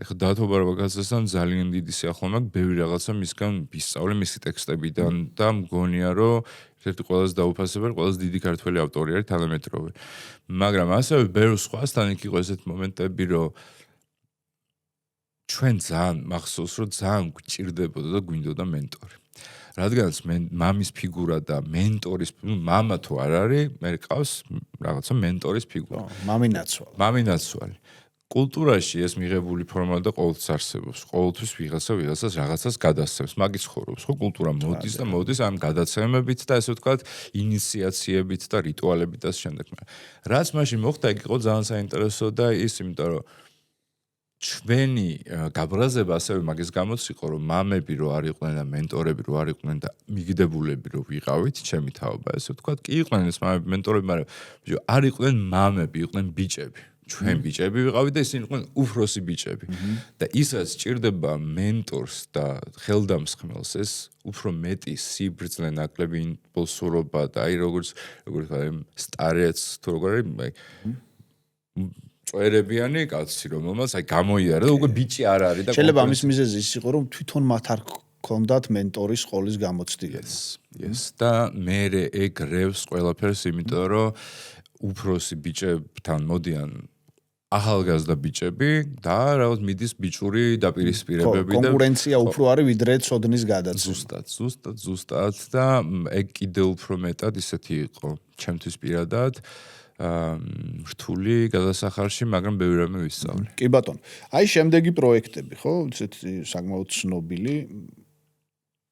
ეხლა დათო ბარბაკაძესთან ძალიან დიდი სიახლოვე მაქვს ბევრი რაღაცა მისგან ვისწავლე მისი ტექსტებიდან და მგონია რომ ერთ-ერთი ყველაზე დაუფასებელი ყველაზე დიდი ქართველი ავტორი არის თანამედროვე მაგრამ ასევე ბევრ სხვასთან იქ იყო ესეთ მომენტები რომ ჩვენ ძალიან მახსოვს რომ ძალიან გვჭირდებოდა და გვინდოდა მენტორი რადგანაც მამის ფიგურა და მენტორის მამა თუ არ არის მე ყავს რაღაცა მენტორის ფიგურა მამინაცვალი კულტურაში ეს მიღებული ფორმა და ყოველთვის არსებობს ყოველთვის ვიღაცას რაღაცას გადასცემს მაგის ხორობს ხო კულტურა მოდის ამ გადაცემებით და ესე ვთქვათ ინიციაციებით და რიტუალებით და შემდეგ რაც მაშინ მოხდა იქ იყო ძალიან საინტერესო და ის იმიტომ რომ ჩვენი გაბრაზება ასევე მაგის გამოც იყო რომ მამები რო არ იყვნენ და მენტორები რო არ იყვნენ და მიგდებულები რო ვიყავით ჩემი თაობა ესე ვთქვათ კი იყვნენ ეს მამები მენტორები მაგრამ არ იყვნენ მამები იყვნენ ბიჭები ჩვენ ბიჭები ვიყავით და ისინი იყვნენ უფროსი ბიჭები და ისაც ჭირდება მენტორს და ხელდამსხმელს ეს უფრო მეტი სიბრძნე ნაკლები იმპულსურობა და აი როგორც სტარეც თუ როგორ არის წერებიანი კაცი რომელმაც აი გამოიარა და უკვე ბიჭი არ არის და შეიძლება ამის მიზეზი ის იყო რომ თვითონ მათ არ ქონდათ მენტორის სკოლის გამოცდილება yes და მე ეგ რევს ყველაფერს იმიტომ რომ უფროსი ბიჭებთან მოდიან ახალგაზრდა ბიჭები და რაღაც მიდის ბიჭური დაპირისპირებები და კონკურენცია უფრო არის ვიდრე ცოდნის გადაცემა ზუსტად და ეგ კიდევ უფრო მეტად ისეთი იყო ჩემთვის პირადად რთული გადასახარში, მაგრამ ბევრი რამე ვისწავლე. კი ბატონო. აი შემდეგი პროექტები, ხო? ისეთი საკმაოდ ცნობილი.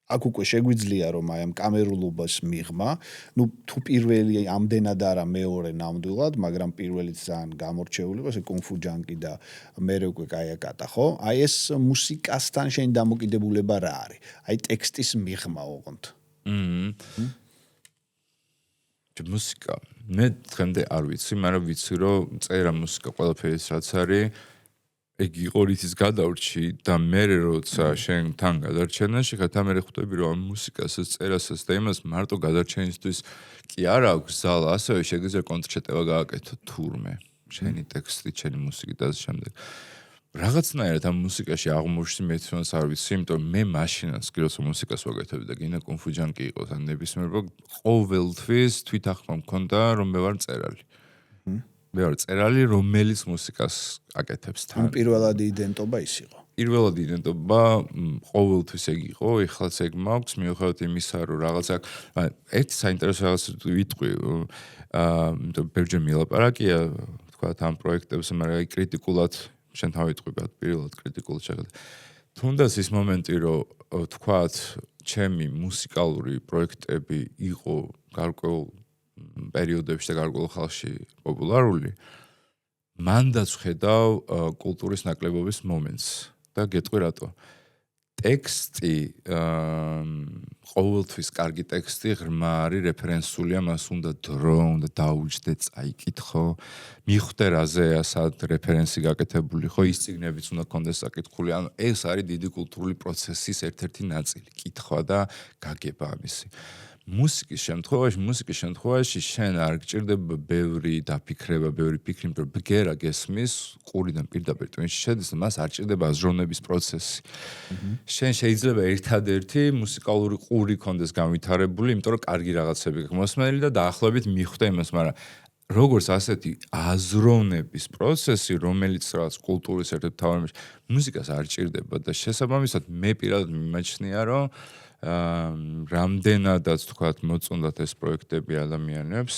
აქ უკვე შეგვიძლია რომ აი ამ კამერულობას მიღმა, ну თუ პირველი ამდენად არა მეორე ნამდვილად, მაგრამ პირველიც ძალიან გამორჩეული იყო, ეს კუნგ-ფუ ჯანკი და მერე უკვე კაიაკატა, ხო? აი ეს მუსიკასთან შენ დამოკიდებულება რა არის? აი ტექსტის მიღმა ოღონდ. მუსიკა მე დღემდე არ ვიცი, მაგრამ ვიცი რომ წერა მუსიკა ყველაფერის რაც არის ეგ იყო რითიც გადავრჩი და მე როცა შენ თან გადარჩენაში ხათა მე ხვდები რომ ამ მუსიკასაც წერასაც და იმას მარტო გადარჩენისთვის კი არ აქვს ზალა ასევე შეგიძლია კონცერტება გააკეთო თურმე შენი ტექსტი შენი მუსიკით და ამ შემდეგ რაღაცნაირად ამ მუსიკაში აღმოჩნდა მე თვითონაც არ ვიცი იმიტომ მე მაშინაც კი როცა მუსიკას ვაკეთებდი და გინდა კუნგ-ფუ ჯანკი იყოს ან ნებისმიერ ყოველთვის თვითახმა მქონდა რომ მე ვარ წერალი მე ვარ წერალი რომელიც მუსიკას აკეთებს თან პირველადი იდენტობა ის იყო პირველადი იდენტობა ყოველთვის ეგ იყო ეხლაც ეგ მაქვს მიუხედავად იმისა რომ რაღაცა ერთი საინტერესო რაღაც ვიტყვი ბევრჯერ მილაპარაკია თქვა ამ პროექტებზე მაგრამ აი კრიტიკულად შენ თავიტყვი პირველად კრიტიკულად შეგდა თუნდაც ის მომენტი რომ თქვათ ჩემი მუსიკალური პროექტები იყო გარკვეულ პერიოდებში და გარკვეულ ხალხში პოპულარული მანდაც ხედავ კულტურის ნაკლებობის მომენტს და გეტყვი რატო ტექსტი ყოველთვის კარგი ტექსტი ღრმა არის რეფერენსულია მას უნდა დრო უნდა დაუჯდე წაიკითხო მიხვდე რაზე ასად რეფერენსი გაკეთებული ხო ის წიგნებიც უნდა კონდეს საკითხული ანუ ეს არის დიდი კულტურული პროცესის ერთ-ერთი ნაწილი კითხვა და გაგება ამისი მუსიკის შემთხვევაში შენ არ გჭირდება ბევრი დაფიქრება, ბევრი ფიქრი, რომ ბგერა გესმის, ყურიდან პირდაპირ ტვინში შედის, მას არ ჭირდება აზროვნების პროცესი. შენ შეიძლება ერთადერთი მუსიკალური ყური კონდეს განვითარებული, იმიტომ რომ კარგი რაღაცები გმოსმენელი და დაახლოებით მიხვდა იმას, მაგრამ როგორც ასეთი აზროვნების პროცესი, რომელიც რაღაც კულტურის ერთ-ერთი მთავარი მუსიკას არ ჭირდება და შესაბამისად მე პირადად მიმაჩნია, რომ რამდენადაც თქვათ მოწონდათ ეს პროექტები ადამიანებს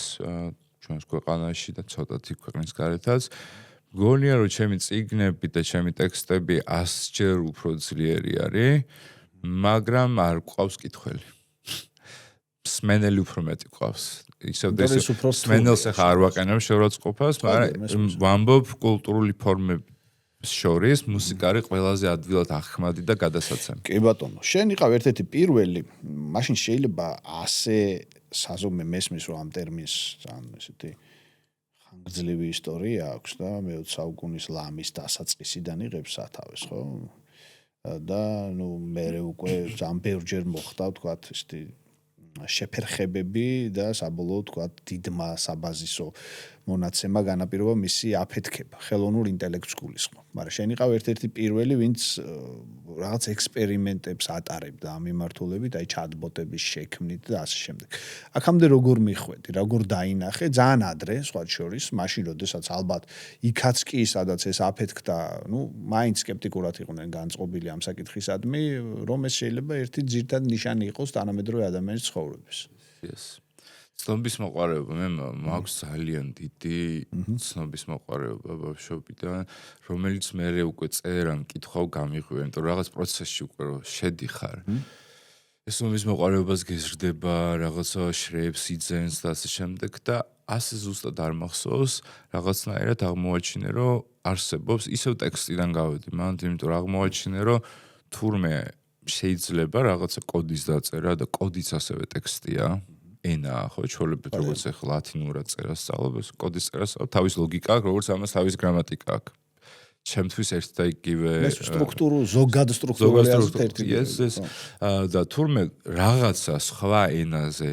ჩვენს ქვეყანაში და ცოტათი ქვეყნის გარეთაც მგონია რომ ჩემი წიგნები და ჩემი ტექსტები 100-ჯერ უფრო ძლიერი არის მაგრამ არ გვყავს კითხველი სმენელი უფრო მეტი გვყავს ისევ სმენელს ახლა არ ვაყენებ შეურაცხყოფას მაგრამ ვამბობ კულტურული ფორმები შორის მუსიკა არის ყველაზე ადვილად ახმადი და გადასაცემი. კი ბატონო, შენ იყავ ერთ-ერთი პირველი, მაშინ შეიძლება ასე საზომე მესმის რომ ამ ტერმინს ძალიან ესეთი ხანგრძლივი ისტორია აქვს და მე-20 საუკუნის ლამის დასაწყისიდან იღებს სათავეს, ხო? და ნუ მე უკვე ძალიან ბევრჯერ მოხდა, ვთქვათ, ესეთი შეფერხებები და საბოლოოდ ვთქვათ დიდმა საბაზისო მონაცემა განაპირობა მისი აფეთქება ხელოვნურ ინტელექტს გულისხმობ. მაგრამ შენ იყავ ერთ-ერთი პირველი, ვინც რაღაც ექსპერიმენტებს ატარებდა ამ მიმართულებით, აი ჩატბოტების შექმნით და ასე შემდეგ. აქამდე როგორ მიხვედი, როგორ დაინახე, ძალიან ადრე, სხვა შორის, მაშინ როდესაც ალბათ იქაც კი სადაც ეს აფეთქდა, ნუ მაინც სკეპტიკურად იყვნენ განწყობილი ამ საკითხისადმი, რომ ეს შეიძლება ერთი ძირითადი ნიშანი იყოს თანამედროვე ადამიანის ცხოვრების. ცნობის მოყვარეობა მე მაქვს ძალიან დიდი ცნობის მოყვარეობა ბავშვობიდან რომელიც მე უკვე წერან კითხავ გამიღვია იმიტომ რომ რაღაც პროცესში უკვე შედიხარ ეს ცნობის მოყვარეობას გეზრდება რაღაცა შრეებს იძენს და ასე შემდეგ და ასე ზუსტად არ მახსოვს რაღაცნაირად აღმოაჩინე რომ არსებობს ისევ ტექსტიდან გავედი მანდ იმიტომ რომ აღმოაჩინე რომ თურმე შეიძლება რაღაცა კოდის დაწერა და კოდიც ასევე ტექსტია ენა ხო ჩვეულებრივ როგორც ახლა ლათინურად წერას სწავლობ ეს კოდის წერას თავის ლოგიკა აქვს როგორც ამას თავის გრამატიკა აქვს ჩემთვის ერთ და იგივე ზოგად სტრუქტურული და თურმე რაღაცა სხვა ენაზე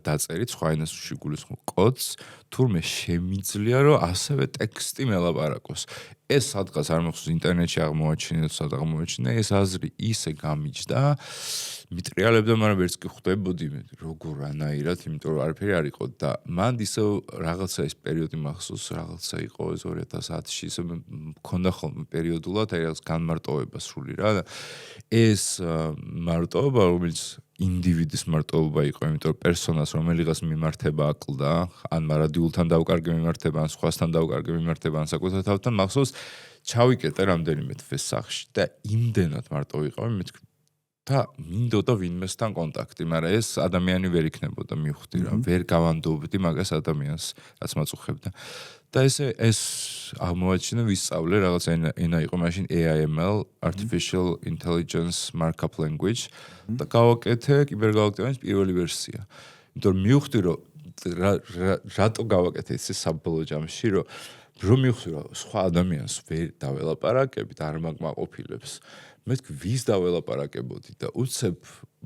დაწერით სხვა ენას შეგულისხმობ კოდს თურმე შემიძლია რომ ასევე ტექსტი მელაპარაკოს ეს სადღაც არ მახსოვს ინტერნეტში აღმოაჩინე სად აღმოაჩინე ეს აზრი ისე გამიჯდა მიტრიალებდა, მაგრამ ვერც კი ხვდებოდი როგორ ანაირად, იმიტომ რომ არაფერი არ იყო და მანდ ისევ რაღაცა ეს პერიოდი მახსოვს, რაღაცა იყო ეს 2010-ში, ისე მქონდა ხოლმე პერიოდულად აი რაღაც განმარტოვება სრული რა და ეს მარტოობა, რომელიც ინდივიდის მარტოობა იყო, იმიტომ რომ პერსონას რომელიღაც მიმართება აკლდა, ან მარადიულთან დავკარგე მიმართება, ან სხვასთან დავკარგე მიმართება, ან საკუთარ თავთან მახსოვს, ჩავიკეტე რამდენიმე თვეს სახლში და იმდენად მარტო ვიყავი, მეთქი და მინდოდა ვინმესთან კონტაქტი, მაგრამ ეს ადამიანი ვერ იქნებოდა მივხვდი რა, ვერ გავანდობდი მაგას ადამიანს, რაც მაწუხებდა. და ეს აღმოაჩინე ვისწავლე რაღაც ენა იყო მაშინ AIML, Artificial Intelligence Markup Language და გავაკეთე კიბერგალაქტიონის პირველი ვერსია. იმიტომ რომ მივხვდი რომ რატო გავაკეთე ეს საბოლოო ჯამში, რომ მივხვდი რომ სხვა ადამიანს ვერ დაველაპარაკებით, არ მაგმაყოფილებს. მეთქი ვის დაველაპარაკებოდი და უცებ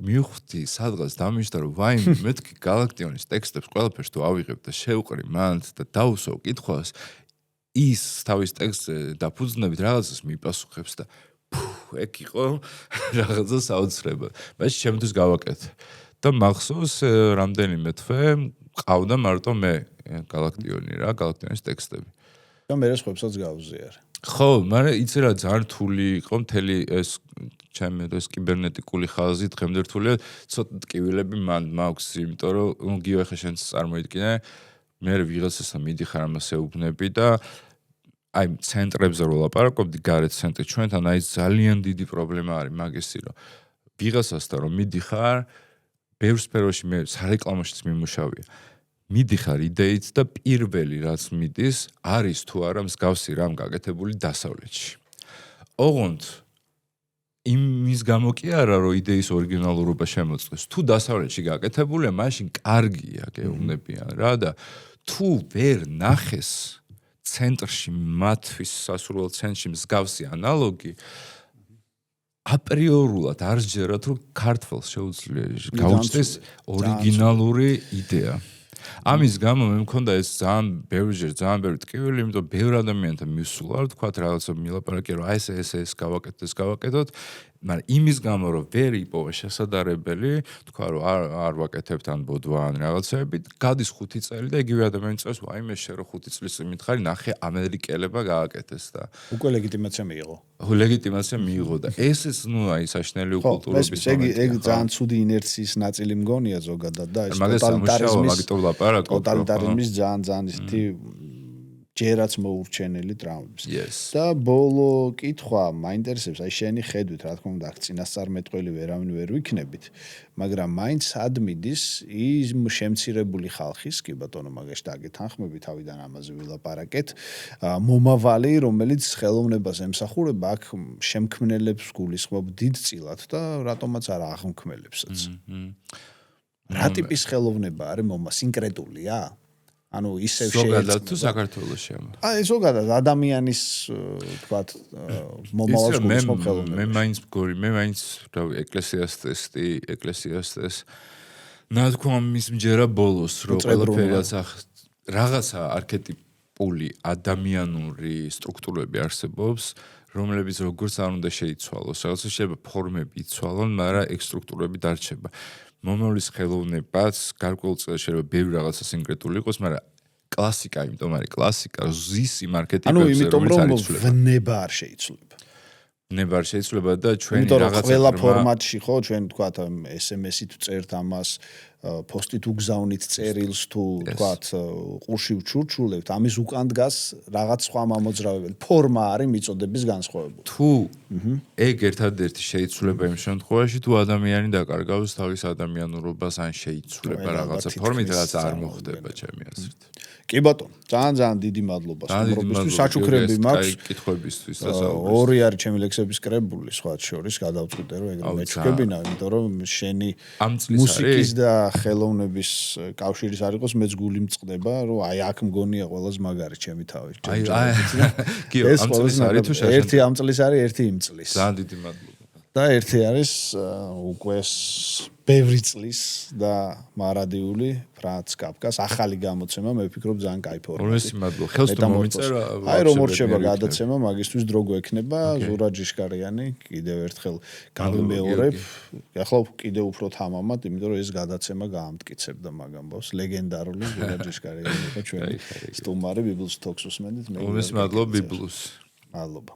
მივხვდი სადღაც დამიჯდა რომ ვაიმე მეთქი გალაქტიონის ტექსტებს ყველაფერს თუ ავიღებ და შევყრი მანდ და დაუსვავ კითხვას ის თავის ტექსტზე დაფუძნებით რაღაცას მიპასუხებს და ეგ იყო რაღაცა საოცრება მაშინ ჩემთვის გავაკეთე და მახსოვს რამდენიმე თვე ყავდა მარტო მე გალაქტიონი რა გალაქტიონის ტექსტები და მე სხვებსაც გავზიარე ხო, მაგრამ იცი რა ძალიან რთული იყო მთელი ეს ჩემი ეს კიბერნეტიკული ხაზი დღემდე რთულია, ცოტა ტკივილები მან მაქვს, იმიტომ რომ გიო ხე შენც წარმოიდგინე, მე ვიღაცასთან მიდიხარ ამას ეუბნები და აი ცენტრებზე რო ლაპარაკობდი, გარეთ ცენტრი ჩვენთან აი ძალიან დიდი პრობლემა არის მაგისი რომ ვიღაცასთან რომ მიდიხარ, ბევრ სფეროში მე სარეკლამოშიც მიმუშავია. მიდიხარ იდეით და პირველი რაც მიდის არის თუ არა მსგავსი რამ გაკეთებული დასავლეთში. ოღონდ იმის გამო კი არა რომ იდეის ორიგინალურობა შემოწმეს. თუ დასავლეთში გაკეთებულია, მაშინ კარგია, გეუბნებიან რა და თუ ვერ ნახეს ცენტრში მათთვის სასურველ ცენტრში მსგავსი ანალოგი აპრიორულად არ სჯერათ რომ ქართველს შეუძლია გაუწდეს ორიგინალური იდეა. ამის გამო მე მქონდა ეს ძალიან ბევრი ტკივილი, იმიტომ ბევრ ადამიანთან მისულა, თქვათ რაღაცა მილაპარაკე, რომ აი ეს გავაკეთოთ მაგრამ იმის გამო რომ ვერ იპოვა შესაძლებელი, თქვა რომ არ ვაკეთებთ ან ბოდვა ან რაღაცები, გადის 5 წელი და იგივე ადამიანი წევს, ვაიმე შენ რო 5 წლის წინ მითხარი, ნახე ამერიკელება გააკეთეს და უკვე ლეგიტიმაცია მიიღო. ლეგიტიმაცია მიიღო და ესეც ნუ აი საშნელი კულტურების ეგ ძალიან ცუდი ინერციის ნაწილი მგონია ზოგადად და ეს ტოტალიტარიზმის ტოტალიტარიზმის ძალიან ისეთი ჯერაც მოურჩენელი ტრამპის. Yes. და ბოლო კითხვა მაინტერესებს, აი შენი ხედვით, რა თქმა უნდა, აქ წინასწარმეტყველი ვერავინ ვერ ვიქნებით, მაგრამ მაინც სად მიდის ის შემცირებული ხალხის, კი ბატონო, მაგაში დაგეთანხმები, თავიდან ამაზე ვილაპარაკეთ, მომავალი, რომელიც ხელოვნებას ემსახურება, აქ შემქმნელებს გულისხმობ დიდწილად და რატომაც არა აღმქმელებსაც. რა ტიპის ხელოვნება არის სინკრეტულია? ანუ ისევ ზოგადად თუ საქართველოში ამა. აი ზოგადად ადამიანის თქვათ მომავალს გულისხმობ ხელოვნებას. მე მაინც რავი ეკლესიასტეს ნათქვამის მჯერა ბოლოს რომ ყველაფერი რაღაცა არქეტიპული ადამიანური სტრუქტურები არსებობს, რომლებიც როგორც არ უნდა შეიცვალოს. რაღაცა შეიძლება ფორმები იცვალონ, მაგრამ ეგ სტრუქტურები დარჩება. მომავლის ხელოვნებაც გარკვეულწილად შეიძლება ბევრი რაღაცა სინკრეტული იყოს, მაგრამ კლასიკა, იმიტომ არის კლასიკა ზის იმ არქეტიპებზე, ანუ იმიტომ რომ ვნება არ შეიცვლება. ვნება არ შეიცვლება და ჩვენი რაღაცა ყველა ფორმატში ხო, ჩვენ თქვათ SMS-ით წერთ ამას, პოსტით უგზავნით წერილს თუ თქვათ ყურში ვჩურჩულებთ, ამის უკან დგას რაღაც სხვა მამოძრავებელი ფორმა არის მიწოდების განსხვავებული. თუ ეგ ერთადერთი შეიცვლება იმ შემთხვევაში, თუ ადამიანი დაკარგავს თავის ადამიანურობას ან შეიცვლება რაღაცა ფორმით, რაც არ მოხდება ჩემი აზრით. კი ბატონო, ძალიან დიდი მადლობა სტუმრობისთვის, საჩუქრები მაქვს. აი, კითხვებისთვის და საუბრისთვის. ორი არის ჩემი ლექსების კრებული, სხვა შორის გადავწყვიტე რომ ეგრე მეჩუქებინა, იმიტომ რომ შენი მუსიკის და ხელოვნების კავშირის არ იყოს, მეც გული მწყდება, რომ აი აქ მგონია ყველაზე მაგარი ჩემი თავი. აი, კიო, ამ წლის არის თუ შაშან. ერთი ამ წლის არის, ერთი იმ წლის. ძალიან დიდი მადლობა. და ერთი არის უკვე ბევრი წლის და მარადიული ფრანც კაფკას ახალი გამოცემა, მე ვფიქრობ ძალიან კაი ფორმატი. უმეტესი მადლობა. ხელს თუ მომიწერა, აი რომ ორჩება გადაცემა, მაგისთვის დრო გვექნება, ზურა ჯიშკარიანი, კიდევ ერთხელ გამიმეორებ. ახლა კიდევ უფრო თამამად, იმიტომ რომ ეს გადაცემა გაამტკიცებდა მაგ ამბავს, ლეგენდარული ზურა ჯიშკარიანი იყო ჩვენი სტუმარი ბიბლუს თოქს უსმენთ. უმეტესი მადლობა ბიბლუს. მადლობა.